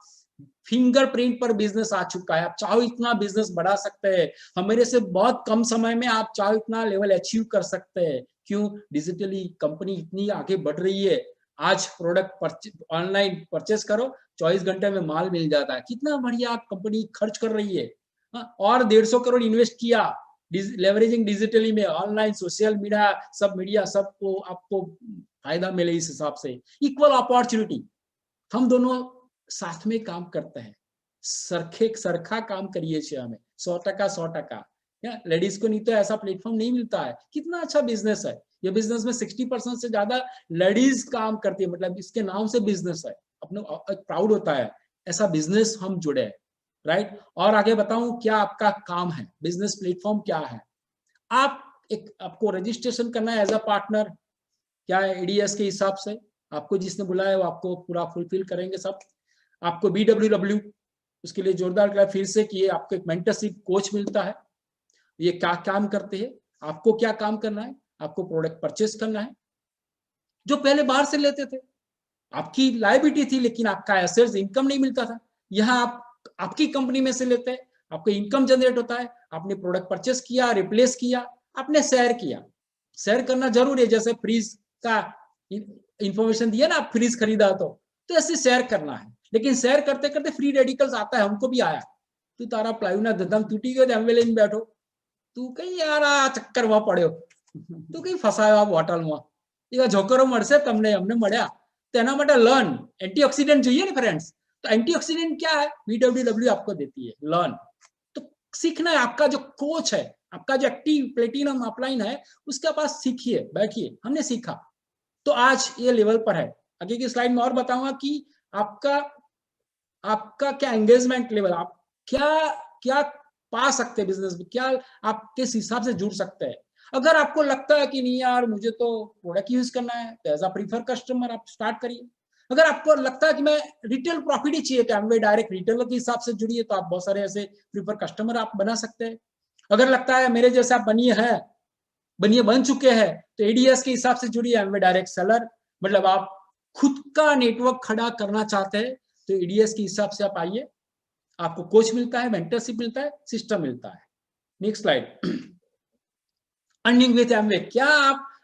फिंगरप्रिंट पर बिजनेस आ चुका है। आप चाहो इतना बिजनेस बढ़ा सकते हैं, हमारे से बहुत कम समय में आप चाहो इतना लेवल अचीव कर सकते हैं। क्यों? डिजिटली कंपनी इतनी आगे बढ़ रही है। आज प्रोडक्ट ऑनलाइन परचेस करो, 24 घंटे में माल मिल जाता है। कितना बढ़िया कंपनी खर्च कर रही है। और 150 करोड़ इन्वेस्ट किया लेवरेजिंग डिजिटली में, ऑनलाइन सोशल मीडिया सबको आपको फायदा मिले। इस हिसाब से इक्वल अपॉर्चुनिटी, हम दोनों साथ में काम करते हैं, सरखा काम करिए हमें 100% लेडीज को नहीं तो ऐसा प्लेटफॉर्म नहीं मिलता है। कितना अच्छा बिजनेस है ये। बिजनेस में 60% से ज्यादा लेडीज काम करती है, मतलब इसके नाम से बिजनेस है, अपने प्राउड होता है ऐसा बिजनेस हम जुड़े हैं, राइट। और आगे बताऊं क्या आपका काम है, बिजनेस प्लेटफॉर्म क्या है। आपको रजिस्ट्रेशन करना है एज अ पार्टनर, क्या है एडीएस के हिसाब से। आपको जिसने बुलाया वो आपको पूरा फुलफिल करेंगे सब। आपको BWW उसके लिए जोरदार क्लैप फिर से किए। आपको एक मेंटरशिप कोच मिलता है, ये क्या काम करते हैं, आपको क्या काम करना है। आपको प्रोडक्ट परचेस करना है, जो पहले बाहर से लेते थे आपकी लायबिलिटी थी, लेकिन आपका एसेट्स इनकम नहीं मिलता था। यहाँ आप आपकी कंपनी में से लेते हैं, आपको इनकम जनरेट होता है। आपने प्रोडक्ट परचेस किया, रिप्लेस किया, आपने शेयर किया। शेयर करना जरूरी है, जैसे फ्रीज का इंफॉर्मेशन दिया ना, आप फ्रीज खरीदा तो ऐसे शेयर करना है। लेकिन शेयर करते करते फ्री रेडिकल्स आता है, हमको भी आया। तू तारा प्लायू ना दम टूटी गयो एमवे लेने बैठो, तू कहीं यार आ चक्कर हुआ पड़ो, तू कहीं फसायो आप होटल में, एवा झोकरो मळशे तमने, अमने मळ्या। तेना माटे लर्न एंटीऑक्सीडेंट चाहिए ना फ्रेंड्स, तो एंटीऑक्सीडेंट क्या है, BWW आपको देती है लर्न। तो सीखना है, आपका जो कोच है, आपका जो एक्टिव प्लेटिनम अपलाइन है, उसके पास सीखिए, बैठिए। हमने सीखा तो आज ये लेवल पर है। आगे की स्लाइड में और बताऊंगा कि आपका क्या एंगेजमेंट लेवल, आप क्या क्या पा सकते हैं बिजनेस में, क्या आप किस हिसाब से जुड़ सकते हैं। अगर आपको लगता है कि नहीं यार मुझे तो प्रोडक्ट यूज करना है, तो एज अ प्रीफर कस्टमर आप स्टार्ट करिए। अगर आपको लगता है कि मैं रिटेल प्रॉफिट ही चाहिए, तो एमवे डायरेक्ट रिटेलर के हिसाब से जुड़िए, तो आप बहुत सारे ऐसे प्रीफर कस्टमर आप बना सकते हैं। अगर लगता है मेरे जैसे आप बन चुके हैं, तो एडीएस के हिसाब से जुड़िए, एमवे डायरेक्ट सेलर, मतलब आप खुद का नेटवर्क खड़ा करना चाहते हैं, तो एडीएस के हिसाब से आप आइए। आपको कोच मिलता है, मेंटरशिप मिलता है, सिस्टम मिलता है। Next slide. Earning with Amway, क्या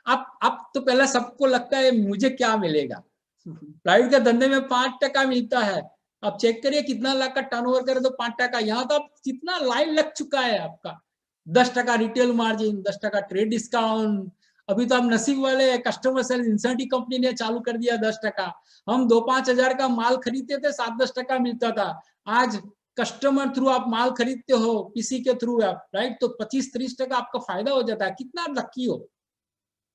आप तो पहले सबको लगता है मुझे क्या मिलेगा। प्राइवेट के धंधे में 5% मिलता है। आप चेक करिए कितना लाख का टर्नओवर करे तो 5%। यहाँ तो आप कितना लाइन लग चुका है आपका। 10% रिटेल मार्जिन, 10% ट्रेड डिस्काउंट। अभी तो आप नसीब वाले, कस्टमर सेल इंसेंटिव कंपनी ने चालू कर दिया 10%। हम 2-5 हजार का माल खरीदते थे, 7-10% मिलता था। आज कस्टमर थ्रू आप माल खरीदते हो, किसी के थ्रू आप, राइट, तो 25-30% आपका फायदा हो जाता है। कितना लकी हो।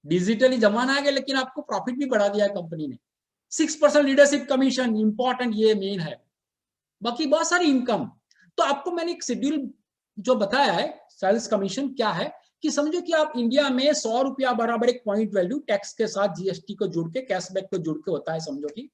डिजिटली जमाना आ गया, लेकिन आपको प्रॉफिट भी बढ़ा दिया है कंपनी ने। 6% लीडरशिप कमीशन, इंपॉर्टेंट, ये मेन है। बाकी बहुत सारी इनकम। तो आपको मैंने एक शेड्यूल जो बताया है, सेल्स कमीशन क्या है, कि समझो कि आप इंडिया में 100 रुपया बराबर एक पॉइंट वैल्यू टैक्स के साथ जीएसटी को जुड़ के, कैशबैक को जुड़ के होता है। समझो कि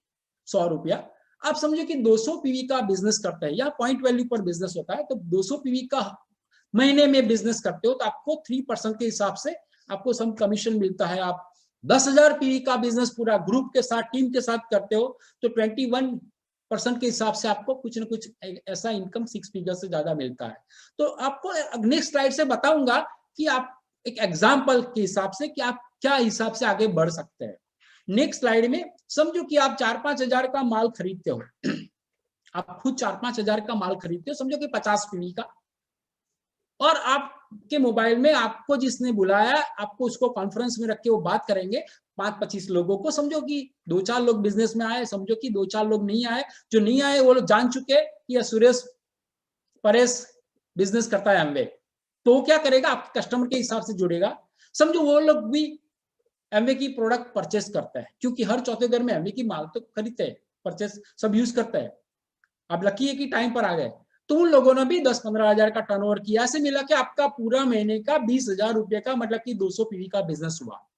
100 रुपया, आप समझो कि 200 पीवी का बिजनेस करते हैं, या पॉइंट वैल्यू पर बिजनेस होता है, तो 200 पीवी का महीने में बिजनेस करते हो, तो आपको 3% के हिसाब से आपको सम कमीशन मिलता है। आप 10,000 पीवी का बिजनेस पूरा ग्रुप के साथ, टीम के साथ करते हो, तो 21% के हिसाब से आपको कुछ ना कुछ ऐसा इनकम 6 फिगर से ज्यादा मिलता है। तो आपको नेक्स्ट स्लाइड से बताऊंगा कि आप एक एग्जाम्पल के हिसाब से कि आप क्या हिसाब से आगे बढ़ सकते हैं। नेक्स्ट स्लाइड में समझो कि आप 4-5 हजार का माल खरीदते हो, आप खुद 4-5 हजार का माल खरीदते हो, समझो कि 50 पीवी का, और आपके मोबाइल में आपको जिसने बुलाया, आपको उसको कॉन्फ्रेंस में रख के वो बात करेंगे 5-25 लोगों को। समझो कि 2-4 लोग बिजनेस में आए, समझो कि 2-4 लोग नहीं आए। जो नहीं आए वो लोग जान चुके कि सुरेश परेश बिजनेस करता है एमवे, तो क्या करेगा, आपके कस्टमर के हिसाब से जुड़ेगा। समझो वो लोग भी एमवे की प्रोडक्ट परचेस करते हैं, क्योंकि हर चौथे घर में एमवे की माल तो खरीदते हैं, परचेस सब यूज करते हैं। अब लकी है कि टाइम पर आ गए, तो उन लोगों ने भी 10-15 हजार का टर्नओवर किया। ऐसे मिला कि आपका पूरा महीने का 20,000 रुपए का, मतलब कि 200 पीवी का बिजनेस हुआ।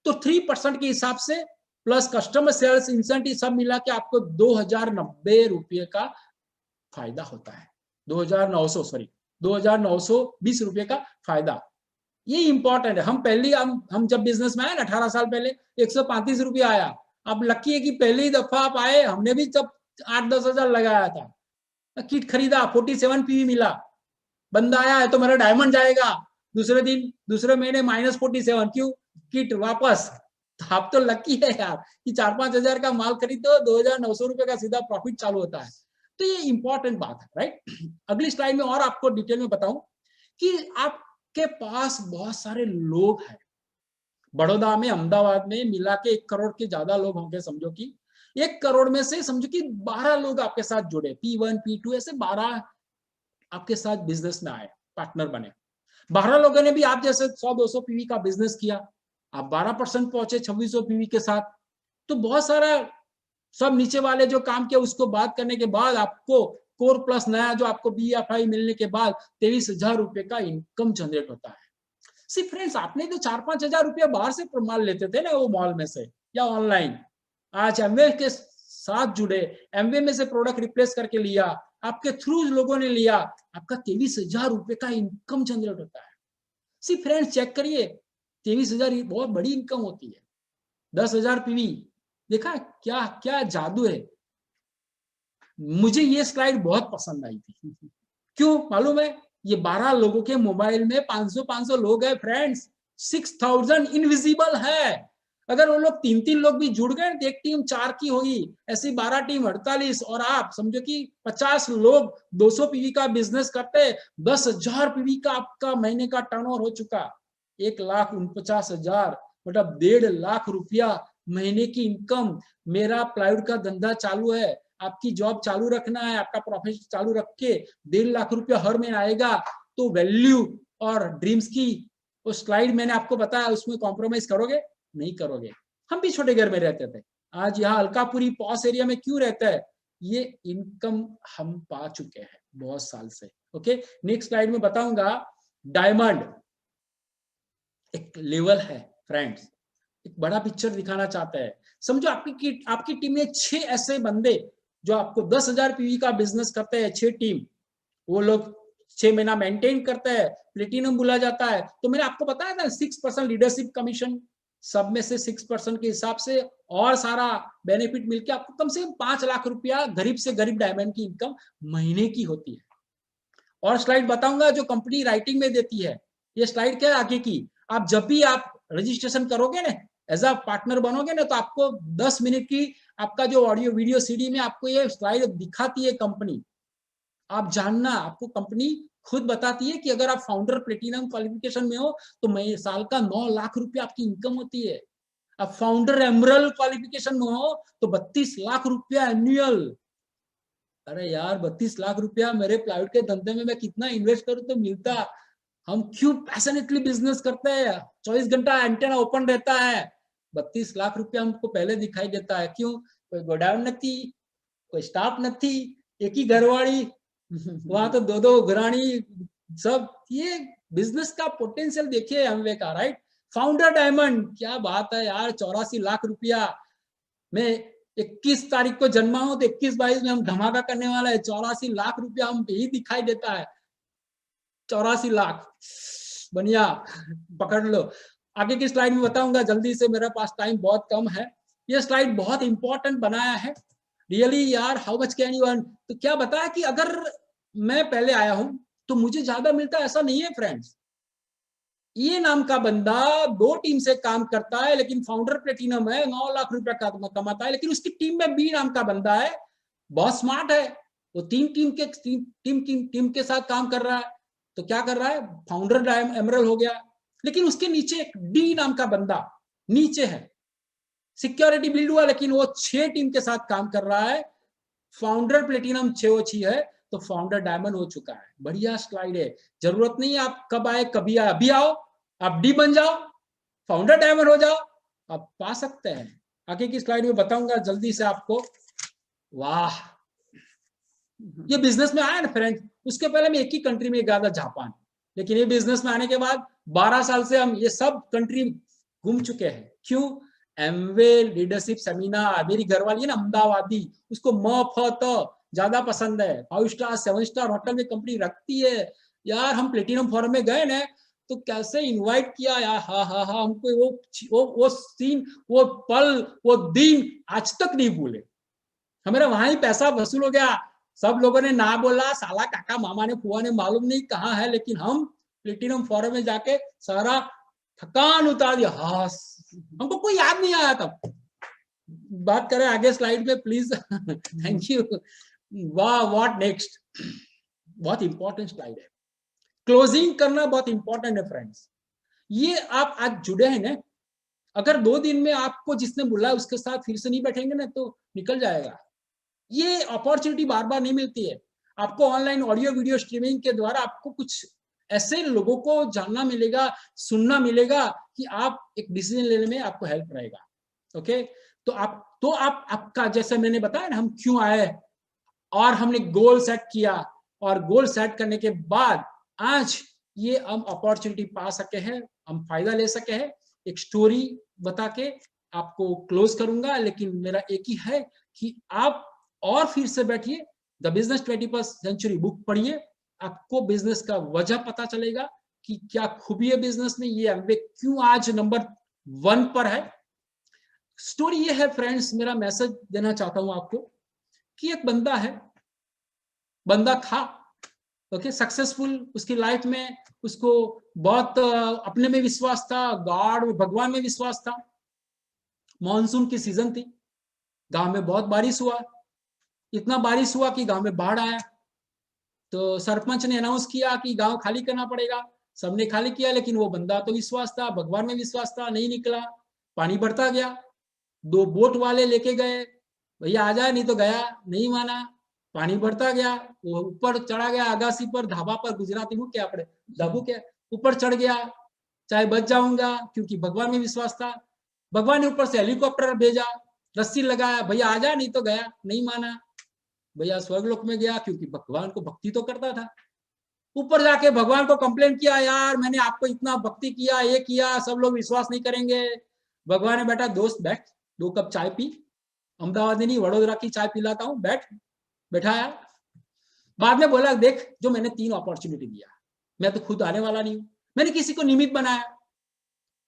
तो 3% के हिसाब से प्लस कस्टमर सेल्स इंसेंटिव सब मिला के आपको 2,090 रुपये का फायदा होता है। 2,920 रुपये का फायदा। ये इंपॉर्टेंट है। हम पहले हम जब बिजनेस में आए ना 18 साल पहले 135 रुपया आया। अब लकी है कि पहली दफा आप आए, हमने भी जब 8-10 हजार लगाया था, किट खरीदा 47 पीवी मिला, बंदा आया है तो मेरा डायमंड जाएगा, दूसरे दिन दूसरे महीने -47, क्यों? किट वापस। तो आप तो लकी है यार कि 4-5 हजार का माल खरीदो, 2,900 रुपए का सीधा प्रॉफिट चालू होता है। तो ये इंपॉर्टेंट बात है, राइट। अगली स्लाइड में और आपको डिटेल में बताऊं कि आपके पास बहुत सारे लोग हैं। बड़ौदा में, अहमदाबाद में मिला के 1 करोड़ के ज्यादा लोग होंगे। समझो कि 1 करोड़ में से समझो कि 12 लोग आपके साथ जुड़े, P1 P2 ऐसे 12 आपके साथ बिजनेस में आए, पार्टनर बने। 12 लोगों ने भी आप जैसे 100-200 पीवी का बिजनेस किया, आप 12% पहुंचे 2600 पीवी के साथ। तो बहुत सारा सब नीचे वाले जो काम किया उसको बात करने के बाद आपको कोर प्लस नया जो आपको BFI मिलने के बाद 23,000 रुपए का इनकम जनरेट होता है। सी फ्रेंड्स, आपने तो 4-5 हजार रुपया बाहर से माल लेते थे ना, वो मॉल में से या ऑनलाइन, आज एमवे के साथ जुड़े, एमवे में से प्रोडक्ट रिप्लेस करके लिया, आपके थ्रू लोगों ने लिया, आपका 23,000 रुपए का इनकम जनरेट होता है। सी फ्रेंड्स, चेक करिए, 23,000 बहुत बड़ी इनकम होती है। 10,000 पीवी, देखा क्या क्या जादू है। मुझे ये स्लाइड बहुत पसंद आई थी। क्यों मालूम है? ये 12 लोगों के मोबाइल में 500 लोग हैं फ्रेंड्स, 6,000 इनविजिबल है। अगर वो लोग 3-3 लोग भी जुड़ गए तो एक टीम 4 की होगी, ऐसी 12 टीम 48, और आप समझो कि 50 लोग 200 पीवी का बिजनेस करते, 10,000 पीवी का आपका महीने का टर्नओवर हो चुका, 1,49,000 मतलब 1.5 लाख रुपया महीने की इनकम। मेरा प्लाईवुड का धंधा चालू है, आपकी जॉब चालू रखना है, आपका प्रोफेशन चालू रख के 1.5 लाख रुपया हर महीने आएगा। तो वैल्यू और ड्रीम्स की वो स्लाइड मैंने आपको बताया, उसमें कॉम्प्रोमाइज करोगे? नहीं करोगे। हम भी छोटे घर में रहते थे, आज यहाँ अलकापुरी पॉस एरिया में क्यों रहता है? ये इनकम हम पा चुके हैं बहुत साल से। ओके, नेक्स्ट स्लाइड में बताऊंगा। डायमंड एक लेवल है फ्रेंड्स, एक बड़ा पिक्चर दिखाना चाहता है। समझो आपकी टीम में 6 ऐसे बंदे जो आपको 10,000 पीवी का बिजनेस करते हैं, 6 टीम, वो लोग 6 महीना मेंटेन करते हैं, प्लेटिनम बोला जाता है। तो मैंने आपको बताया था 6% लीडरशिप कमीशन, सब में से 6% के हिसाब से और सारा बेनिफिट मिलके आपको कम से कम 5 लाख रुपया गरीब से गरीब डायमंड की इनकम महीने की होती है। और स्लाइड बताऊंगा जो कंपनी राइटिंग में देती है। ये स्लाइड क्या है आगे की, आप जब भी आप रजिस्ट्रेशन करोगे ना, एज अ पार्टनर बनोगे ना, तो आपको 10 मिनट की आपका जो ऑडियो वीडियो सीडी में आपको ये स्लाइड दिखाती है कंपनी। आप जानना, आपको कंपनी खुद बताती है कि अगर आप फाउंडर प्लेटिनम क्वालिफिकेशन में हो तो मैं साल का 9 लाख रुपया आपकी इनकम होती है। अब फाउंडर एमरल्ड क्वालिफिकेशन में हो तो 32 लाख रुपया एनुअल। अरे यार 32 लाख रुपया मेरे प्लाईवुड के धंधे में मैं कितना इन्वेस्ट करूं तो मिलता। हम क्यों पैशनेटली बिजनेस करते हैं, 24 घंटा एंटेना ओपन रहता है, 32 लाख रुपया हमको पहले दिखाई देता है। क्यों? कोई गोडाउन नहीं, कोई स्टाफ नहीं, एक ही घरवाड़ी, वहां तो 2-2 घरानी सब। ये बिजनेस का पोटेंशियल देखिए एमवे का, राइट। फाउंडर डायमंड, क्या बात है यार, 84 लाख रुपया। मैं 21 तारीख को जन्मा हूं तो 21-22 में हम धमाका करने वाला है। 84 लाख रुपया हम यही दिखाई देता है, 84 लाख। बढ़िया, पकड़ लो। आगे की स्लाइड में बताऊंगा जल्दी से, मेरे पास टाइम बहुत कम है। ये स्लाइड बहुत इंपॉर्टेंट बनाया है रियली यार, how much can you earn. तो क्या बताया कि अगर मैं पहले आया हूं तो मुझे ज्यादा मिलता है, ऐसा नहीं है फ्रेंड्स। ये नाम का बंदा 2 टीम से काम करता है, लेकिन फाउंडर प्लेटिनम है, 9 लाख रुपया कमाता है, लेकिन उसकी टीम में बी नाम का बंदा है, बहुत स्मार्ट है, वो 3 टीम के साथ काम कर रहा है। तो क्या कर रहा है, फाउंडर एमरल्ड हो गया, लेकिन उसके नीचे एक डी नाम का बंदा नीचे है, सिक्योरिटी बिल्ड हुआ, लेकिन वो 6 टीम के साथ काम कर रहा है। फाउंडर प्लेटिनम 6 है तो फाउंडर डायमंड हो चुका है। बढ़िया स्लाइड है, जरूरत नहीं है आप कब आए कभी आए, अभी आओ, आप डी बन जाओ, फाउंडर डायमंड हो जाओ, आप पा सकते हैं। आगे की स्लाइड में बताऊंगा जल्दी से आपको। वाह, ये बिजनेस में आया ना फ्रेंड्स, उसके पहले मैं एक ही कंट्री में गया था, जापान, लेकिन ये बिजनेस में आने के बाद 12 साल से हम ये सब कंट्री घूम चुके हैं। क्यों? एमवे लीडरशिप सेमिनार, मेरी घरवाली है ना अहमदाबादी, उसको मफत ज्यादा पसंद है, 5 स्टार 7 स्टार होटल में कंपनी रखती है। यार हम प्लेटिनम फोरम में गए ना तो कैसे इनवाइट किया यार, हाँ हाँ हाँ, हमको वो सीन, वो पल, वो दिन आज तक नहीं भूले। हमारा वहां ही पैसा वसूल हो गया, सब लोगों ने ना बोला, साला काका मामा ने फुआ ने मालूम नहीं कहाँ है, लेकिन हम प्लेटिनम फोरम में जाके सारा थकान उतार दिया। हाँ, हमको कोई याद नहीं आया तब। बात करें आगे स्लाइड में प्लीज। Thank you. वाह, व्हाट नेक्स्ट, बहुत इंपॉर्टेंट स्लाइड है। क्लोजिंग करना बहुत इंपॉर्टेंट है फ्रेंड्स। ये आप आज जुड़े हैं ना, अगर 2 दिन में आपको जिसने बुलाया उसके साथ फिर से नहीं बैठेंगे ना तो निकल जाएगा। ये अपॉर्चुनिटी बार बार नहीं मिलती है। आपको ऑनलाइन ऑडियो वीडियो स्ट्रीमिंग के द्वारा आपको कुछ ऐसे लोगों को जानना मिलेगा, सुनना मिलेगा कि आप एक डिसीजन लेने में आपको हेल्प रहेगा। ओके, तो आप आपका जैसे मैंने बताया ना, हम क्यों आए और हमने गोल सेट किया, और गोल सेट करने के बाद आज ये हम अपॉर्चुनिटी पा सके हैं, हम फायदा ले सके हैं। एक स्टोरी बता के आपको क्लोज करूंगा, लेकिन मेरा एक ही है कि आप और फिर से बैठिए, the business 21st century book पढ़िए, आपको बिजनेस का वजह पता चलेगा कि क्या खूबी है बिजनेस में, ये एमवे क्यों आज नंबर 1 पर है। स्टोरी ये है फ्रेंड्स, मेरा मैसेज देना चाहता हूं आपको कि एक बंदा था, ओके, सक्सेसफुल, उसकी लाइफ में उसको बहुत अपने में विश्वास था, गॉड भगवान में विश्वास था। मॉनसून की सीजन थी, गांव में बहुत बारिश हुआ, इतना बारिश हुआ कि गांव में बाढ़ आया। तो सरपंच ने अनाउंस किया कि गांव खाली करना पड़ेगा। सबने खाली किया, लेकिन वो बंदा तो विश्वास था, भगवान में विश्वास था, नहीं निकला। पानी बढ़ता गया, 2 बोट वाले लेके गए, भैया आ जाए, नहीं तो गया, नहीं माना। पानी बढ़ता गया, वो ऊपर चढ़ा गया, अगासी पर, ढाबा पर, गुजराती में क्या पड़े, धाबू क्या, ऊपर चढ़ गया, चाहे बच जाऊंगा, क्योंकि भगवान में विश्वास था। भगवान ने ऊपर से हेलीकॉप्टर भेजा, रस्सी लगाया, भैया आ जा, नहीं तो गया, नहीं माना। भैया स्वर्गलोक में गया, क्योंकि भगवान को भक्ति तो करता था। ऊपर जाके भगवान को कंप्लेंट किया, यार मैंने आपको इतना भक्ति किया, ये किया, सब लोग विश्वास नहीं करेंगे। भगवान ने बेटा दोस्त बैठ, 2 कप चाय पी, अहमदाबाद नहीं वडोदरा की चाय पिलाता हूँ, बैठाया। बाद में बोला, देख जो मैंने 3 अपॉर्चुनिटी दिया, मैं तो खुद आने वाला नहीं हूं, मैंने किसी को निमित्त बनाया,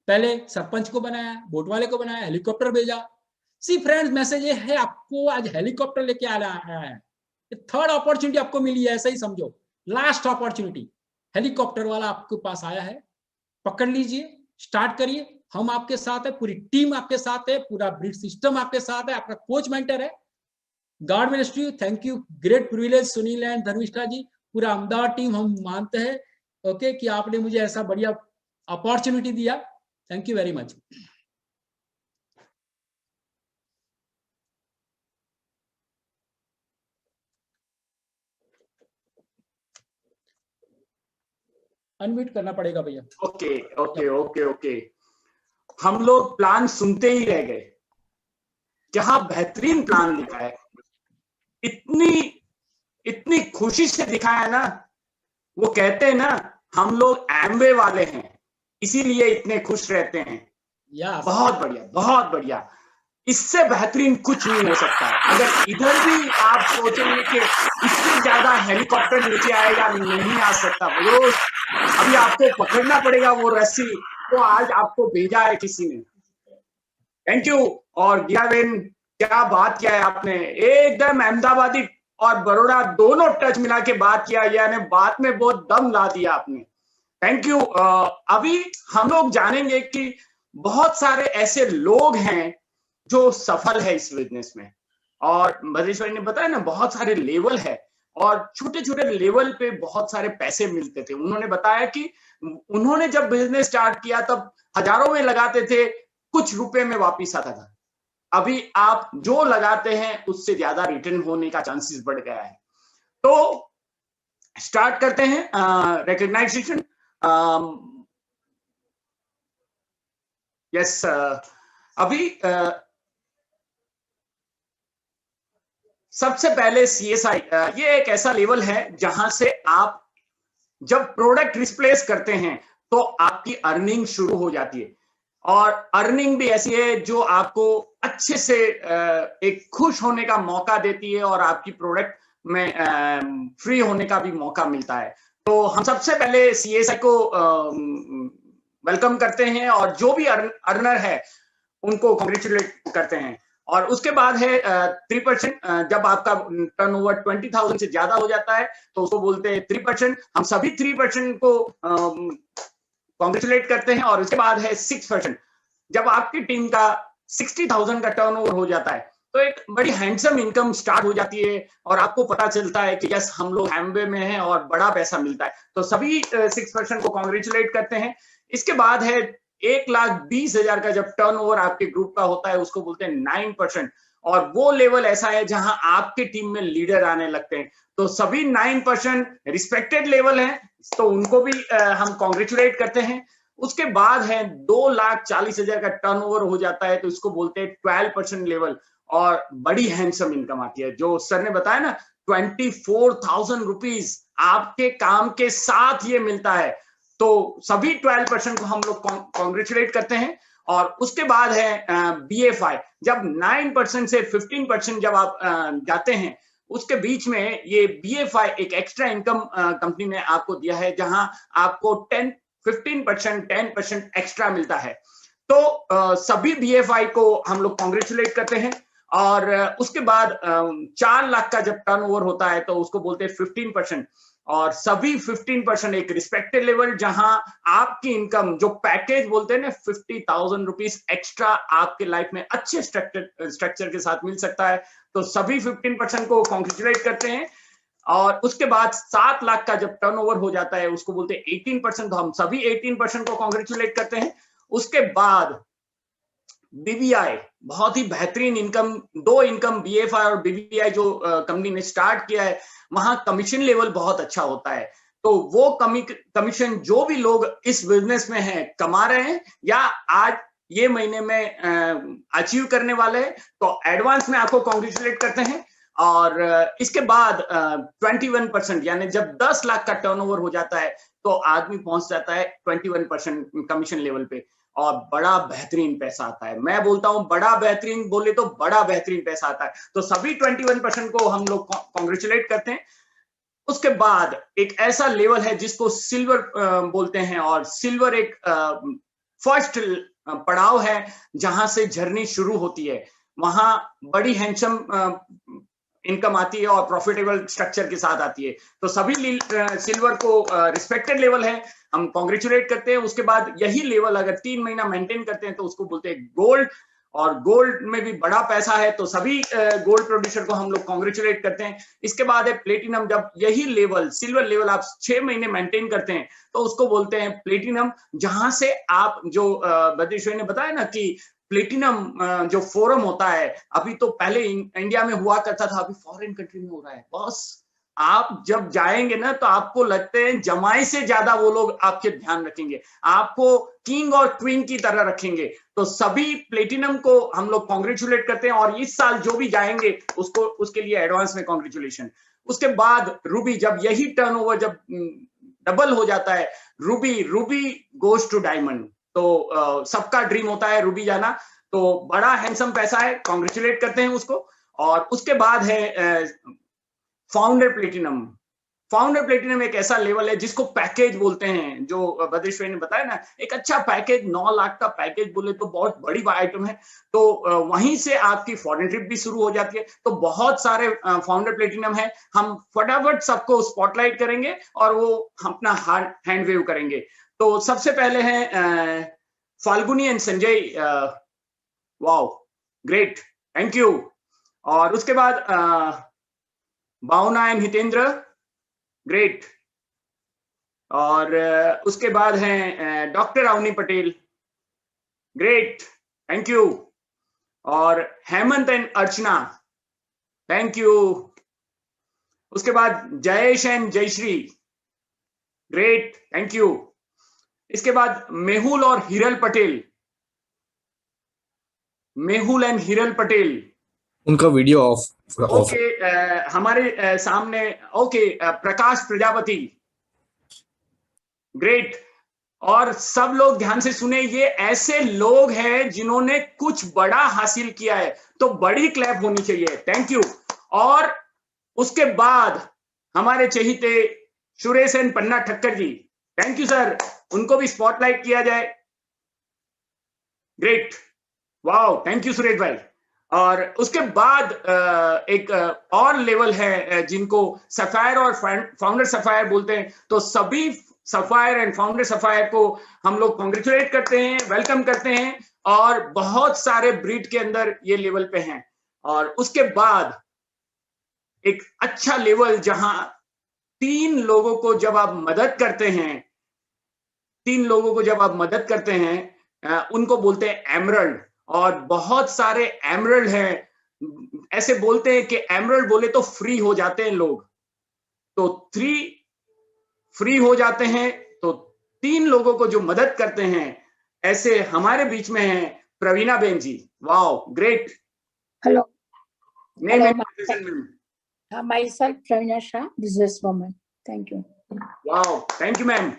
पहले सरपंच को बनाया, बोट वाले को बनाया, हेलीकॉप्टर भेजा। सी फ्रेंड्स, मैसेज ये है, आपको आज हेलीकॉप्टर लेके आया है, 3rd अपॉर्चुनिटी आपको मिली है, ऐसा ही समझो, लास्ट अपॉर्चुनिटी हेलीकॉप्टर वाला आपके पास आया है, पकड़ लीजिए, स्टार्ट करिए, हम आपके साथ है, पूरी टीम आपके साथ है, पूरा ब्रिज सिस्टम आपके साथ है, आपका कोच मेंटर है। God bless you, thank you, great privilege Sunil and Dharmishtha ji, पूरा अहमदाबाद टीम हम मानते हैं, ओके, कि आपने मुझे ऐसा बढ़िया अपॉर्चुनिटी दिया। Thank you very much. Unmute करना पड़ेगा भैया। ओके ओके ओके ओके, हम लोग प्लान सुनते ही रह गए, क्या बेहतरीन प्लान लिखा है, इतनी खुशी से दिखाया ना। वो कहते हैं ना, हम लोग एमवे वाले हैं, इसीलिए इतने खुश रहते हैं। बहुत बढ़िया, बहुत बढ़िया, इससे बेहतरीन कुछ नहीं हो सकता है। अगर इधर भी आप सोचेंगे कि इससे ज्यादा हेलीकॉप्टर नीचे आएगा, नहीं आ सकता। रोज अभी आपको पकड़ना पड़ेगा वो रस्सी, तो आज आपको भेजा है किसी ने। Thank you. और गीता बहन, क्या बात किया है आपने, एकदम अहमदाबादी और बड़ौदा दोनों टच मिला के बात किया, यानी बात में बहुत दम ला दिया आपने। Thank you. अभी हम लोग जानेंगे कि बहुत सारे ऐसे लोग हैं जो सफल है इस बिजनेस में, और भद्रेश्वरी ने बताया ना, बहुत सारे लेवल है और छोटे छोटे लेवल पे बहुत सारे पैसे मिलते थे। उन्होंने बताया कि उन्होंने जब बिजनेस स्टार्ट किया तब हजारों में लगाते थे, कुछ रुपए में वापिस आता था। अभी आप जो लगाते हैं उससे ज्यादा रिटर्न होने का चांसेस बढ़ गया है। तो स्टार्ट करते हैं रिकॉग्नाइजेशन। यस, अभी सबसे पहले CSI, ये एक ऐसा लेवल है जहां से आप जब प्रोडक्ट रिप्लेस करते हैं तो आपकी अर्निंग शुरू हो जाती है, और अर्निंग भी ऐसी है जो आपको अच्छे से एक खुश होने का मौका देती है और आपकी प्रोडक्ट में फ्री होने का भी मौका मिलता है। तो हम सबसे पहले CSI को वेलकम करते हैं और जो भी अर्नर है उनको कॉन्ग्रेचुलेट करते हैं। और उसके बाद है 3%, जब आपका टर्नओवर 20,000 से ज्यादा हो जाता है तो उसको बोलते हैं 3%। हम सभी 3% को कॉन्ग्रेचुलेट करते हैं। और उसके बाद है 6%, जब आपकी टीम का 60,000 का टर्नओवर हो जाता है तो एक बड़ी हैंडसम इनकम स्टार्ट हो जाती है और आपको पता चलता है कि यस हम लोग हैमवे में हैं और बड़ा पैसा मिलता है। तो सभी 6% को कॉन्ग्रेचुलेट करते हैं। इसके बाद है 1,20,000 का जब टर्नओवर आपके ग्रुप का होता है उसको बोलते हैं 9%। और वो लेवल ऐसा है जहां आपके टीम में लीडर आने लगते हैं। तो सभी 9% रिस्पेक्टेड लेवल है तो उनको भी हम कॉन्ग्रेचुलेट करते हैं। उसके बाद है 2,40,000 का टर्नओवर हो जाता है तो इसको बोलते हैं 12% लेवल और बड़ी हैंडसम इनकम आती है। जो सर ने बताया ना 24,000 रुपीज आपके काम के साथ ये मिलता है। तो सभी 12% को हम लोग कॉन्ग्रेचुलेट करते हैं। और उसके बाद है BFI, जब 9% से 15% जब आप जाते हैं उसके बीच में ये BFI एक एक्स्ट्रा इनकम कंपनी ने आपको दिया है जहां आपको 15%, 10% एक्स्ट्रा मिलता है। तो सभी BFI को हम लोग कॉन्ग्रेचुलेट करते हैं। और उसके बाद 4 लाख का जब टर्नओवर होता है तो उसको बोलते हैं 15%। और सभी 15% एक रिस्पेक्टेड लेवल जहां आपकी इनकम जो पैकेज बोलते हैं ना 50,000 रुपीज एक्स्ट्रा आपके लाइफ में अच्छे स्ट्रक्चर के साथ मिल सकता है। तो सभी 15% को कॉन्ग्रेचुलेट करते हैं। और उसके बाद 7 लाख का जब टर्नओवर हो जाता है उसको बोलते हैं 18%। तो हम सभी 18% को कॉन्ग्रेचुलेट करते हैं। उसके बाद BBI, बहुत ही बेहतरीन इनकम, 2 इनकम BFI और BBI जो कंपनी ने स्टार्ट किया है वहां कमीशन लेवल बहुत अच्छा होता है। तो वो कमीशन जो भी लोग इस बिजनेस में हैं कमा रहे हैं या आज ये महीने में अचीव करने वाले हैं तो एडवांस में आपको कॉन्ग्रेचुलेट करते हैं। और इसके बाद 21%, यानी जब 10 लाख का टर्नओवर हो जाता है तो आदमी पहुंच जाता है 21% कमीशन लेवल पे और बड़ा बेहतरीन पैसा आता है। मैं बोलता हूं बड़ा बेहतरीन बोले तो बड़ा बेहतरीन पैसा आता है। तो सभी 21% को हम लोग कॉन्ग्रेचुलेट करते हैं। उसके बाद एक ऐसा लेवल है जिसको सिल्वर बोलते हैं और सिल्वर एक फर्स्ट पड़ाव है जहां से जर्नी शुरू होती है। वहां बड़ी हैंडसम इनकम आती है और प्रॉफिटेबल स्ट्रक्चर के साथ आती है। तो सभी सिल्वर को रिस्पेक्टेड लेवल है, हम कॉन्ग्रेचुलेट करते हैं। उसके बाद यही लेवल अगर 3 महीना मेंटेन करते हैं तो उसको बोलते हैं गोल्ड। और गोल्ड में भी बड़ा पैसा है तो सभी गोल्ड प्रोड्यूसर को हम लोग कॉन्ग्रेचुलेट करते हैं। इसके बाद है प्लेटिनम, जब यही लेवल सिल्वर लेवल आप 6 महीने मेंटेन करते हैं तो उसको बोलते हैं प्लेटिनम, जहां से आप जो बद्रीश्वरी ने बताया ना कि प्लेटिनम जो फोरम होता है अभी तो पहले इंडिया में हुआ करता था, अभी फॉरेन कंट्री में हो रहा है। बॉस आप जब जाएंगे ना तो आपको लगते हैं जमाई से ज्यादा वो लोग आपके ध्यान रखेंगे, आपको किंग और क्वीन की तरह रखेंगे। तो सभी प्लेटिनम को हम लोग कॉन्ग्रेचुलेट करते हैं और इस साल जो भी जाएंगे उसको उसके लिए एडवांस में कॉन्ग्रेचुलेशन। उसके बाद रूबी, जब यही टर्नओवर जब डबल हो जाता है, रूबी गोज टू डायमंड। तो सबका ड्रीम होता है रूबी जाना, तो बड़ा हैंडसम पैसा है, कॉन्ग्रेचुलेट करते हैं उसको। और उसके बाद है फाउंडर प्लेटिनम। फाउंडर प्लेटिनम एक ऐसा लेवल है जिसको पैकेज बोलते हैं, जो बद्रीश्वरी ने बताया ना, एक अच्छा पैकेज 9 लाख का पैकेज बोले तो बहुत बड़ी आइटम है। तो वहीं से आपकी फॉरेन ट्रिप भी शुरू हो जाती है। तो बहुत सारे फाउंडर प्लेटिनम है, हम फटाफट सबको स्पॉटलाइट करेंगे और वो अपना हैंड वेव करेंगे। तो सबसे पहले हैं Falguni and Sanjay, wow great, thank you. और उसके बाद भावना एंड हितेंद्र, ग्रेट। और उसके बाद हैं doctor Avni Patel, great, thank you. और Hemant and Archana, thank you. उसके बाद Jayesh and Jayshree, great, thank you. इसके बाद मेहुल और हिरल पटेल, मेहुल एंड हिरल पटेल, उनका वीडियो ऑफ। ओके, हमारे सामने ओके प्रकाश प्रजापति, ग्रेट। और सब लोग ध्यान से सुने, ये ऐसे लोग हैं जिन्होंने कुछ बड़ा हासिल किया है, तो बड़ी क्लैप होनी चाहिए, थैंक यू। और उसके बाद हमारे चहेते Suresh and Panna Thakkar ji, thank you sir, उनको भी स्पॉटलाइट किया जाए। Great, wow, thank you Suresh bhai. और उसके बाद एक और लेवल है जिनको सफायर और फाउंडर सफायर बोलते हैं। तो सभी सफायर एंड फाउंडर सफायर को हम लोग कॉन्ग्रेचुलेट करते हैं, वेलकम करते हैं, और बहुत सारे ब्रीड के अंदर ये लेवल पे हैं। और उसके बाद एक अच्छा लेवल जहां 3 लोगों को जब आप मदद करते हैं, 3 लोगों को जब आप मदद करते हैं, उनको बोलते हैं एमरल्ड। और बहुत सारे एमरल्ड हैं, ऐसे बोलते हैं कि एमरल्ड बोले तो फ्री हो जाते हैं लोग, तो 3 फ्री हो जाते हैं। तो 3 लोगों को जो मदद करते हैं, ऐसे हमारे बीच में हैं Pravina ben ji. Wow, great. Hello. Name Hello, and profession ma'am. myself Pravina Shah, businesswoman. Thank you. Wow, thank you ma'am.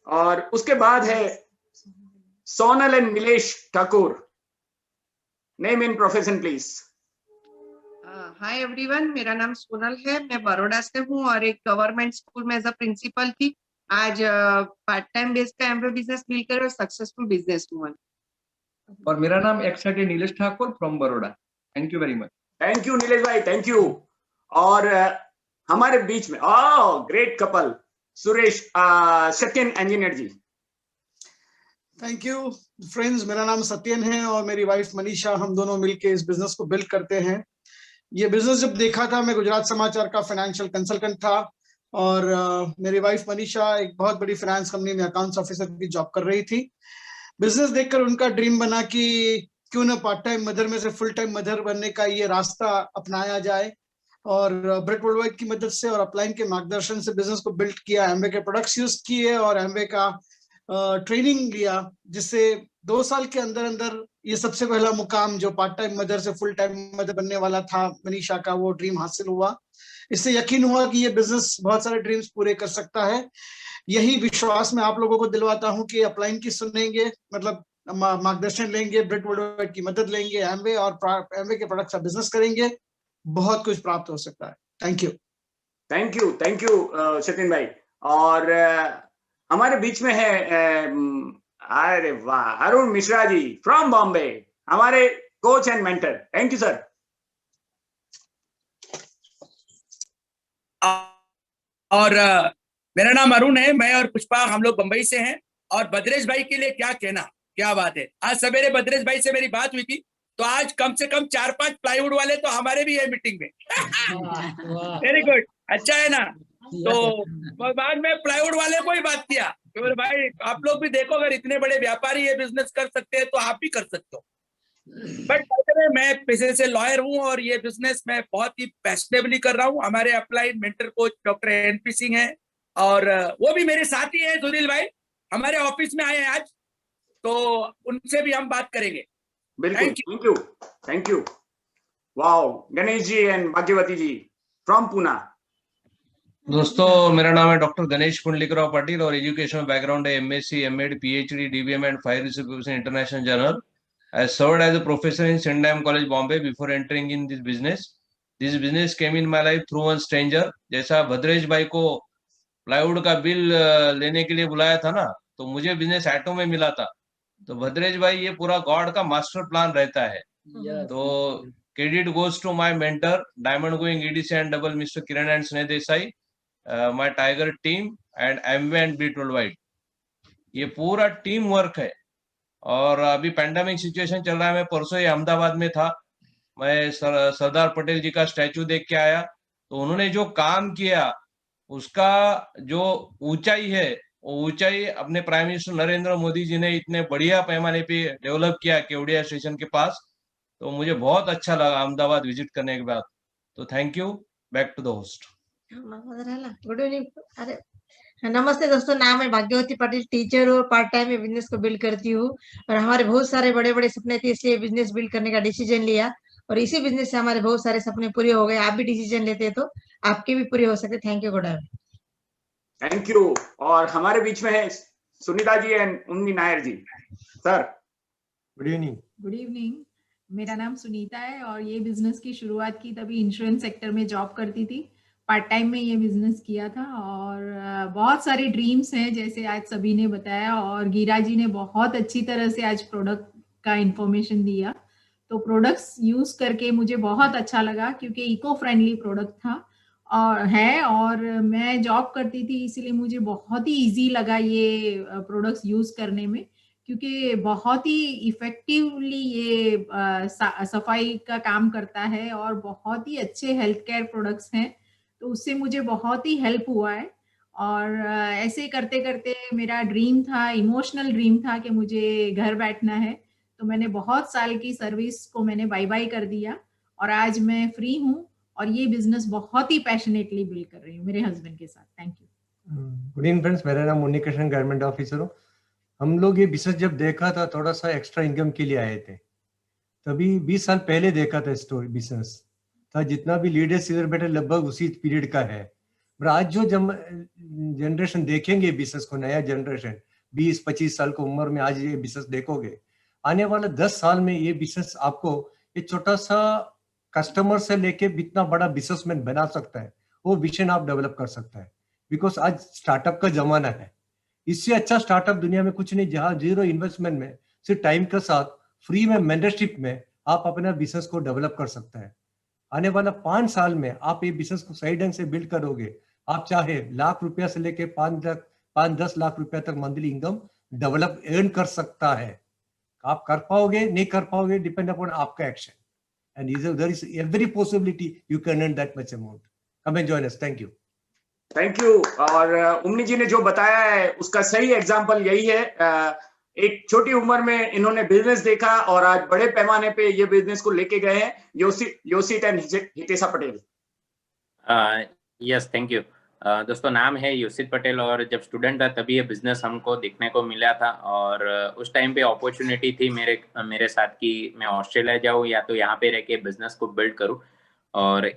और उसके बाद है Sonal and Nilesh Thakur. Name and profession please. Hi everyone, मेरा नाम सोनल है, मैं बड़ौदा से हूँ और एक गवर्नमेंट स्कूल में एज अ प्रिंसिपल थी। आज पार्ट टाइम बेस पे एमबीए बिजनेस बिल्ड कर सक्सेसफुल बिजनेस वुमन। और मेरा नाम excited Nilesh Thakur from Baroda. Thank you very much. Thank you Nilesh भाई, थैंक यू। और हमारे बीच में great couple Suresh Satyan Engineer ji. Thank you friends, मेरा नाम सत्यन है और मेरी वाइफ मनीषा, हम दोनों मिलके इस बिजनेस को बिल्ड करते हैं। ये बिजनेस जब देखा था, मैं गुजरात समाचार का फाइनेंशियल कंसल्टेंट था और मेरी वाइफ मनीषा एक बहुत बड़ी फाइनेंस कंपनी में अकाउंट्स ऑफिसर की जॉब कर रही थी। बिजनेस देखकर उनका ड्रीम बना कि क्यों ना पार्ट टाइम मदर में से फुल टाइम मदर बनने का ये रास्ता अपनाया जाए। और ब्रेट वर्ल्डवाइड की मदद से और अपलाइन के मार्गदर्शन से बिजनेस को बिल्ड किया, एमवे के प्रोडक्ट्स यूज किए और एमवे का ट्रेनिंग लिया, जिससे 2 साल के अंदर अंदर ये सबसे पहला मुकाम जो पार्ट टाइम मदर से फुल टाइम मदर बनने वाला था मनीषा का, वो ड्रीम हासिल हुआ। इससे यकीन हुआ कि ये बिजनेस बहुत सारे ड्रीम्स पूरे कर सकता है। यही विश्वास मैं आप लोगों को दिलवाता हूं कि अपलाइन की सुनेंगे, मतलब मार्गदर्शन लेंगे, ब्रेट वर्ल्डवाइड की मदद लेंगे, एमवे और एमवे के प्रोडक्ट्स का बिजनेस करेंगे, बहुत कुछ प्राप्त हो सकता है। Thank you. Thank you, thank you Sachin भाई। और हमारे बीच में है अरे वाह, अरुण मिश्रा जी फ्रॉम बॉम्बे, हमारे coach and mentor. Thank you sir. और मेरा नाम अरुण है, मैं और पुष्पा हम लोग बंबई से हैं। और भद्रेश भाई के लिए क्या कहना, क्या बात है। आज सवेरे भद्रेश भाई से मेरी बात हुई थी, तो आज कम से कम 4-5 प्लाईवुड वाले तो हमारे भी है मीटिंग में। वेरी गुड, अच्छा है ना। तो बाद में प्लाईवुड वाले को ही बात किया, तो भाई आप लोग भी देखो, अगर इतने बड़े व्यापारी ये बिजनेस कर सकते हैं तो आप भी कर सकते हो। बट मैं पेशे से लॉयर हूँ और ये बिजनेस मैं बहुत ही पैशनेबली कर रहा हूँ। हमारे applied mentor coach doctor NP Singh है और वो भी मेरे साथी है, सुनील भाई हमारे ऑफिस में आए हैं आज, तो उनसे भी हम बात करेंगे। बिल्कुल, thank you, thank you. Wow, Ganesh ji and Bhagyavati ji from Poona. दोस्तों, मेरा नाम है डॉक्टर गणेश पुंडलिकराव पाटिल और एजुकेशन बैकग्राउंड है MSc, MEd, PhD, DBM and fire research international journal. I served as a professor in St. Dam College, Bombay before entering in this business. This business came in my life through one stranger. जैसा भद्रेश भाई को plywood का bill लेने के लिए बुलाया था ना, तो मुझे बिजनेस एटो में मिला था। तो भद्रेश भाई, ये पूरा गॉड का मास्टर प्लान रहता है। तो credit goes to my mentor, diamond going EDC and double mister Kiran and Sneh Desai, my tiger team and Amway and Britt worldwide. ये पूरा टीम वर्क है। और अभी पैंडेमिक सिचुएशन चल रहा है, मैं परसों ही अहमदाबाद में था, मैं सरदार पटेल जी का स्टैचू देख के आया। तो उन्होंने जो काम किया, उसका जो ऊंचाई है, वो ऊंचाई अपने प्राइम मिनिस्टर नरेंद्र मोदी जी ने इतने बढ़िया पैमाने पे डेवलप किया केवड़िया स्टेशन के पास। तो मुझे बहुत अच्छा लगा अहमदाबाद विजिट करने के बाद। तो thank you, back to the host. Good evening. अरे नमस्ते दोस्तों, नाम है भाग्यवती पाटिल, टीचर और पार्ट टाइम में बिजनेस को बिल्ड करती हूँ। और हमारे बहुत सारे बड़े बड़े सपने थे, इसलिए बिजनेस बिल्ड करने का डिसीजन लिया और इसी बिजनेस से हमारे बहुत सारे सपने पूरे हो गए। आप भी डिसीजन लेते हैं तो आपके भी पूरे हो सकते। Thank you, good evening. Thank you. और हमारे बीच में है Sunita ji and Unni Nair ji. Sir good evening. Good evening, मेरा नाम सुनीता है और ये बिजनेस की शुरुआत की तभी इंश्योरेंस सेक्टर में जॉब करती थी। पार्ट टाइम में ये बिजनेस किया था और बहुत सारी ड्रीम्स हैं जैसे आज सभी ने बताया, और गीरा जी ने बहुत अच्छी तरह से आज प्रोडक्ट का इंफॉर्मेशन दिया। तो प्रोडक्ट्स यूज करके मुझे बहुत अच्छा लगा क्योंकि इको फ्रेंडली प्रोडक्ट था और है, और मैं जॉब करती थी इसलिए मुझे बहुत ही इजी लगा ये प्रोडक्ट्स यूज करने में, क्योंकि बहुत ही इफेक्टिवली ये सफाई का काम करता है और बहुत ही अच्छे हेल्थ केयर प्रोडक्ट्स हैं। तो उससे मुझे बहुत ही हेल्प हुआ है। और ऐसे करते करते मेरा ड्रीम था, इमोशनल ड्रीम था कि मुझे घर बैठना है, तो मैंने बहुत साल की सर्विस को मैंने बाय बाय कर दिया और आज मैं फ्री हूँ और ये बिजनेस बहुत ही पैशनेटली बिल्ड कर रही हूँ मेरे हस्बैंड के साथ। Thank you. Good evening friends, मेरा नाम मुन्नी कृष्ण गवर्नमेंट ऑफिसर हूँ। हम लोग ये बिजनेस जब देखा था थोड़ा सा एक्स्ट्रा इनकम के लिए आए थे, तभी 20 साल पहले देखा था स्टोरी बिजनेस था। जितना भी लीडर्स इधर बैठे लगभग उसी पीरियड का है। पर आज जो जनरेशन देखेंगे बिजनेस को, नया जनरेशन 20-25 साल की उम्र में आज ये बिजनेस देखोगे, आने वाला 10 साल में ये बिजनेस आपको एक छोटा सा कस्टमर से लेके इतना बड़ा बिजनेसमैन बना सकता है। वो विजन आप डेवलप कर सकता है, बिकॉज आज स्टार्टअप का जमाना है। इससे अच्छा स्टार्टअप दुनिया में कुछ नहीं, जहां जीरो इन्वेस्टमेंट में सिर्फ टाइम के साथ फ्री में मेंटरशिप में आप अपना बिजनेस को डेवलप कर सकता है। आने वाला 5 साल में आप ये बिजनेस को सही ढंग से बिल्ड करोगे, आप चाहे लाख रुपया से लेके 5-10 लाख रुपया तक मंथली इनकम डेवलप अर्न कर सकता है। आप कर पाओगे नहीं कर पाओगे डिपेंड अपॉन आपका action, and there is every possibility you can earn that much amount. Come and join us. Thank you. Thank you. और उम्नी जी ने जो बताया है उसका सही एग्जांपल यही है। एक छोटी उम्र में इन्होंने बिजनेस देखा और आज बड़े पैमाने पे ये बिजनेस को लेके गए हैं। Yosit and Hitesha Patel. Yes, thank you. दोस्तों, नाम है योसित पटेल और जब स्टूडेंट था तभी ये बिजनेस हमको देखने को मिला था और उस टाइम पे अपॉर्चुनिटी थी मेरे साथ कि मैं ऑस्ट्रेलिया जाऊँ या तो यहाँ पे रह के बिजनेस को बिल्ड करूँ, और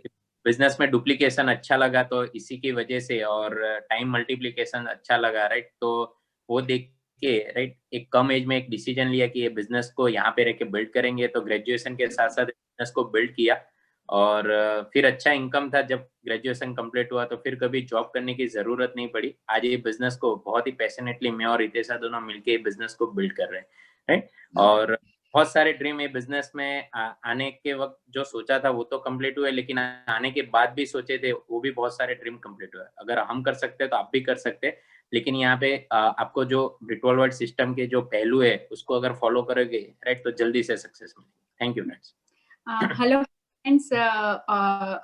बिजनेस में डुप्लीकेशन अच्छा लगा तो इसी की वजह से, और टाइम मल्टीप्लिकेशन अच्छा लगा, राइट। तो वो देख के, राइट, एक कम एज में एक डिसीजन लिया कि ये बिजनेस को यहाँ पे रह के बिल्ड करेंगे। तो ग्रेजुएशन के साथ साथ बिजनेस को बिल्ड किया और फिर अच्छा इनकम था। जब ग्रेजुएशन कंप्लीट हुआ तो फिर कभी जॉब करने की जरूरत नहीं पड़ी। आज ये बिजनेस को बहुत ही पैशनेटली मैं और हितेशा दोनों मिलके बिजनेस को बिल्ड कर रहे हैं, राइट। और बहुत सारे ड्रीम ये बिजनेस में आने के वक्त जो सोचा था वो तो कंप्लीट हुए, लेकिन आने के बाद भी सोचे थे वो भी बहुत सारे ड्रीम कंप्लीट हुए। अगर हम कर सकते हैं तो आप भी कर सकते हैं, लेकिन यहाँ पे आपको जो ब्रिटोल वर्ल्ड सिस्टम के जो पहलू है उसको अगर फॉलो करोगे, राइट, तो जल्दी से सक्सेस मिलेगी। Thank you friends. Hello friends,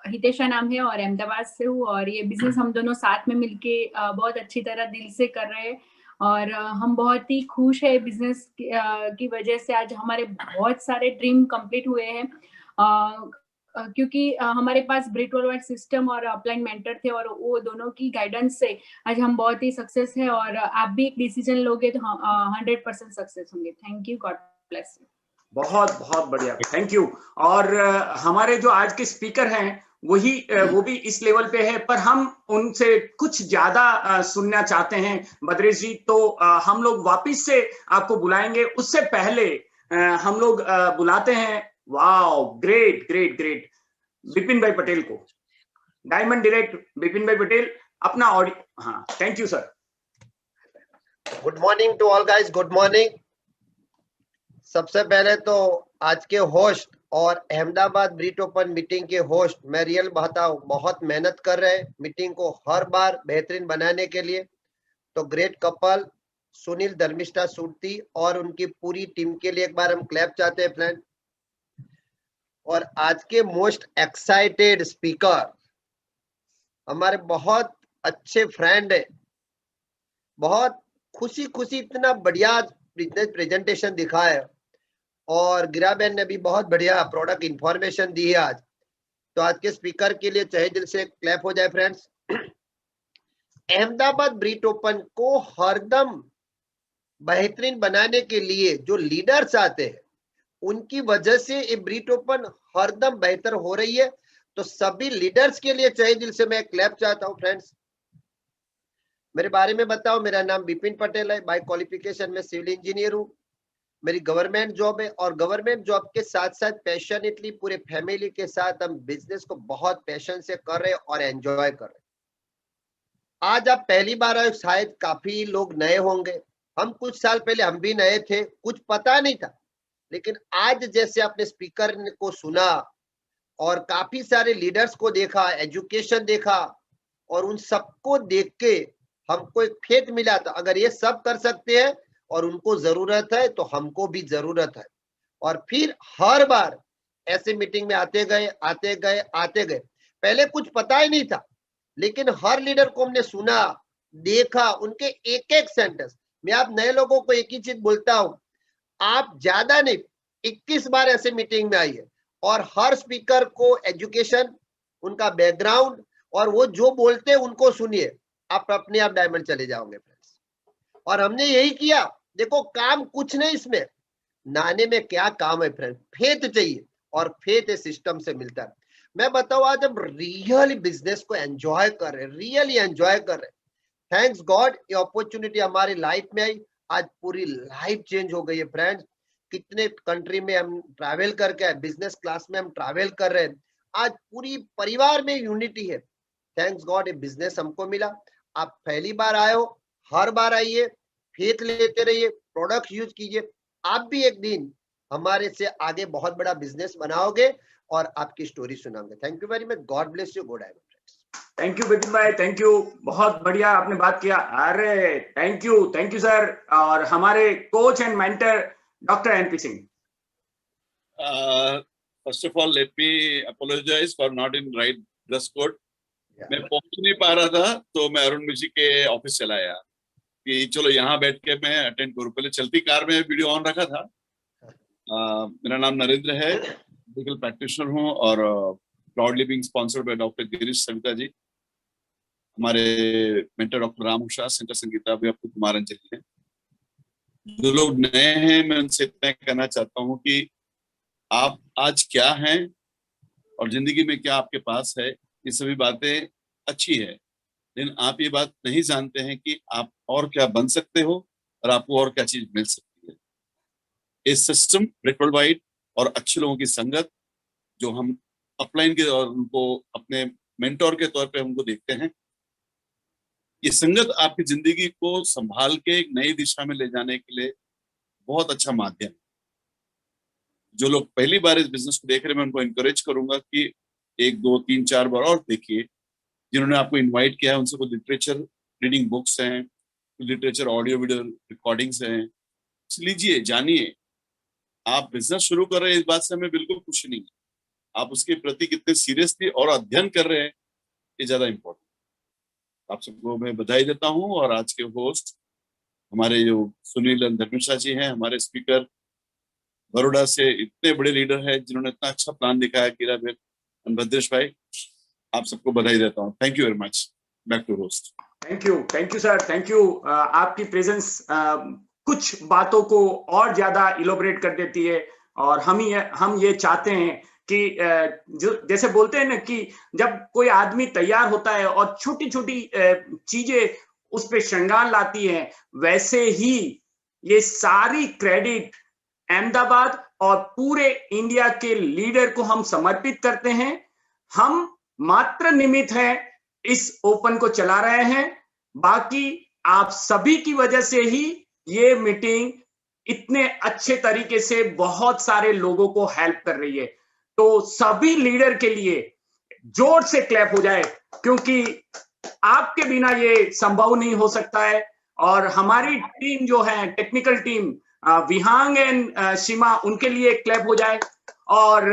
Hitesha नाम है और अहमदाबाद से हूँ और ये बिजनेस हम दोनों साथ में मिलके बहुत अच्छी तरह दिल से कर रहे हैं और हम बहुत ही खुश है बिजनेस की वजह से। आज हमारे बहुत सारे ड्रीम कंप्लीट हुए हैं क्योंकि हमारे पास ब्रिटोल वर्ल्ड सिस्टम और अपलाइन मेंटर थे और वो दोनों की गाइडेंस से आज हम बहुत ही सक्सेस है और आप भी एक डिसीजन लोगे तो 100% सक्सेस होंगे। Thank you, God bless you. बहुत बहुत बढ़िया, थैंक यू। और हमारे जो आज के स्पीकर हैं वो भी इस लेवल पे है, पर हम उनसे कुछ ज्यादा सुनना चाहते हैं बद्रेश जी। तो हम लोग वापिस से आपको बुलाएंगे, उससे पहले हम लोग बुलाते हैं, wow, great great great, Vipin भाई पटेल को। डायमंड डायरेक्ट विपिन भाई पटेल, अपना ऑडियो। हाँ, thank you sir. Good morning to all guys, good morning. सबसे पहले तो आज के होस्ट और अहमदाबाद ब्रीट ओपन मीटिंग के होस्ट मैं रियल बताऊं, बहुत मेहनत कर रहे हैं मीटिंग को हर बार बेहतरीन बनाने के लिए। तो ग्रेट कपल सुनील धर्मिष्ठा सूर्ति और उनकी पूरी टीम के लिए एक बार हम क्लैप चाहते हैं फ्रेंड। और आज के मोस्ट एक्साइटेड स्पीकर हमारे बहुत अच्छे फ्रेंड है, बहुत खुशी खुशी इतना बढ़िया बिजनेस प्रेजेंटेशन दिखाया और गिरा बहन ने भी बहुत बढ़िया प्रोडक्ट इंफॉर्मेशन दी है आज। तो आज के स्पीकर के लिए चाहे दिल से क्लैप हो जाए फ्रेंड्स। अहमदाबाद ब्रीट ओपन को हरदम बेहतरीन बनाने के लिए जो लीडर्स आते हैं उनकी वजह से ये ब्रीट ओपन हरदम बेहतर हो रही है। तो सभी लीडर्स के लिए चाहे दिल से मैं क्लैप चाहता हूं फ्रेंड्स। मेरे बारे में बताओ, मेरा नाम विपिन पटेल है, बाय क्वालिफिकेशन में सिविल इंजीनियर हूँ मेरी गवर्नमेंट जॉब है और गवर्नमेंट जॉब के साथ साथ पैशनेटली पूरे फैमिली के साथ हम बिजनेस को बहुत पैशन से कर रहे हैं और एंजॉय कर रहे हैं। आज आप पहली बार आए, शायद काफी लोग नए होंगे, हम कुछ साल पहले हम भी नए थे, कुछ पता नहीं था, लेकिन आज जैसे आपने स्पीकर को सुना और काफी सारे लीडर्स को देखा, एजुकेशन देखा और उन सबको देख के हमको एक फेथ मिला था, अगर ये सब कर सकते हैं और उनको जरूरत है तो हमको भी जरूरत है। और फिर हर बार ऐसे मीटिंग में आते गए। पहले कुछ पता ही नहीं था, लेकिन हर लीडर को हमने सुना, देखा, उनके एक एक सेंटेंस। मैं आप नए लोगों को एक ही चीज बोलता हूं, आप ज्यादा नहीं 21 बार ऐसे मीटिंग में आइए और हर स्पीकर को एजुकेशन, उनका बैकग्राउंड और वो जो बोलते हैं उनको सुनिए, आप अपने आप डायमंड चले जाओगे फ्रेंड्स। और हमने यही किया। देखो काम कुछ नहीं इसमें, नाने में क्या काम है फ्रेंड, फेथ चाहिए और फेथ इस सिस्टम से मिलता है। मैं बताऊं आज हम रियली बिजनेस को एंजॉय कर रहे हैं, रियली एंजॉय कर रहे हैं। थैंक्स गॉड ये अपॉर्चुनिटी हमारी लाइफ में आई, आज पूरी लाइफ चेंज हो गई है फ्रेंड्स। कितने कंट्री में हम ट्रैवल करके आए, बिजनेस क्लास में हम ट्रैवल कर रहे हैं, आज पूरी परिवार में यूनिटी है। थैंक्स गॉड ये बिजनेस हमको मिला। आप पहली बार आए हो, हर बार आइए, फेथ लेते रहिए, प्रोडक्ट यूज कीजिए, आप भी एक दिन हमारे से आगे बहुत बड़ा बिजनेस बनाओगे और आपकी स्टोरी सुनाओगे। Thank you very much, God bless you, good afternoon. Thank you Bipin bhai, thank you, बहुत बढ़िया आपने बात किया। अरे थैंक यू सर। और हमारे coach and mentor doctor NP Singh. First of all let me apologize for not in right dress code. मैं पहुंच नहीं पा रहा था तो मैं अरुण मिजी के ऑफिस चला आया कि चलो यहाँ बैठ के मैं अटेंड करूँ। पहले चलती कार में वीडियो ऑन रखा था। मेरा नाम नरेंद्र है, मेडिकल प्रैक्टिशनर हूँ और proudly being sponsored by doctor Girish Savita ji, हमारे mentor doctor Ram Shah, centre Sangeeta भी आपको कुमार अंजलि है। जो लोग नए हैं मैं उनसे इतना कहना चाहता हूँ कि आप आज क्या हैं और जिंदगी में क्या आपके पास है, ये सभी बातें अच्छी है, लेकिन आप ये बात नहीं जानते हैं कि आप और क्या बन सकते हो और आपको और क्या चीज मिल सकती है। इस सिस्टम वर्ल्ड वाइड और अच्छे लोगों की संगत जो हम अपलाइन के और उनको अपने मेंटोर के तौर पे हमको देखते हैं, ये संगत आपकी जिंदगी को संभाल के एक नई दिशा में ले जाने के लिए बहुत अच्छा माध्यम है। जो लोग पहली बार इस बिजनेस को देख रहे हैं मैं उनको इनकरेज करूंगा कि 1, 2, 3, 4 बार और देखिए। जिन्होंने आपको इनवाइट किया है उनसे कुछ लिटरेचर रीडिंग बुक्स हैं, लिटरेचर ऑडियो वीडियो रिकॉर्डिंग्स हैं, लीजिए, जानिए। आप बिजनेस शुरू कर रहे हैं इस बात से हमें बिल्कुल खुशी नहीं है, आप उसके प्रति कितने सीरियसली और अध्ययन कर रहे हैं ये ज्यादा इम्पोर्टेंट। आप सबको मैं बधाई देता हूं। और आज के होस्ट हमारे जो सुनील धर्मेशा जी हैं, हमारे स्पीकर बड़ौदा से इतने बड़े लीडर हैं जिन्होंने इतना अच्छा प्लान दिखाया, कीरा बेन, भद्रेश भाई, आप सबको बधाई देता हूँ। Thank you very much. Back to host. Thank you sir, thank you. आपकी प्रेजेंस कुछ बातों को और ज्यादा इलोबरेट कर देती है और हम ये चाहते हैं कि जो जैसे बोलते हैं ना कि जब कोई आदमी तैयार होता है और छोटी छोटी चीजें उस पे श्रृंगार लाती हैं, वैसे ही ये सारी क्रेडिट अहमदाबाद और पूरे इंडिया के लीडर को हम समर्पित करते हैं। हम मात्र निमित्त हैं, इस ओपन को चला रहे हैं, बाकी आप सभी की वजह से ही ये मीटिंग इतने अच्छे तरीके से बहुत सारे लोगों को हेल्प कर रही है। तो सभी लीडर के लिए जोर से क्लैप हो जाए, क्योंकि आपके बिना ये संभव नहीं हो सकता है। और हमारी टीम जो है, टेक्निकल टीम, विहांग एंड सीमा, उनके लिए क्लैप हो जाए। और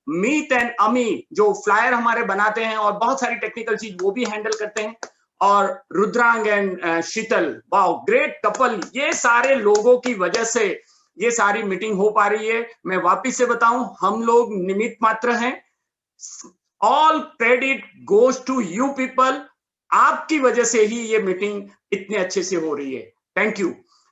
मीत एंड अमी जो फ्लायर हमारे बनाते हैं और बहुत सारी टेक्निकल चीज वो भी हैंडल करते हैं, और Rudrang and Sheetal, wow great couple, ये सारे लोगों की वजह से ये सारी मीटिंग हो पा रही है। मैं वापिस से बताऊं, हम लोग निमित्त मात्र हैं। All credit goes to you people. आपकी वजह से ही ये मीटिंग इतने अच्छे से हो रही है। Thank you.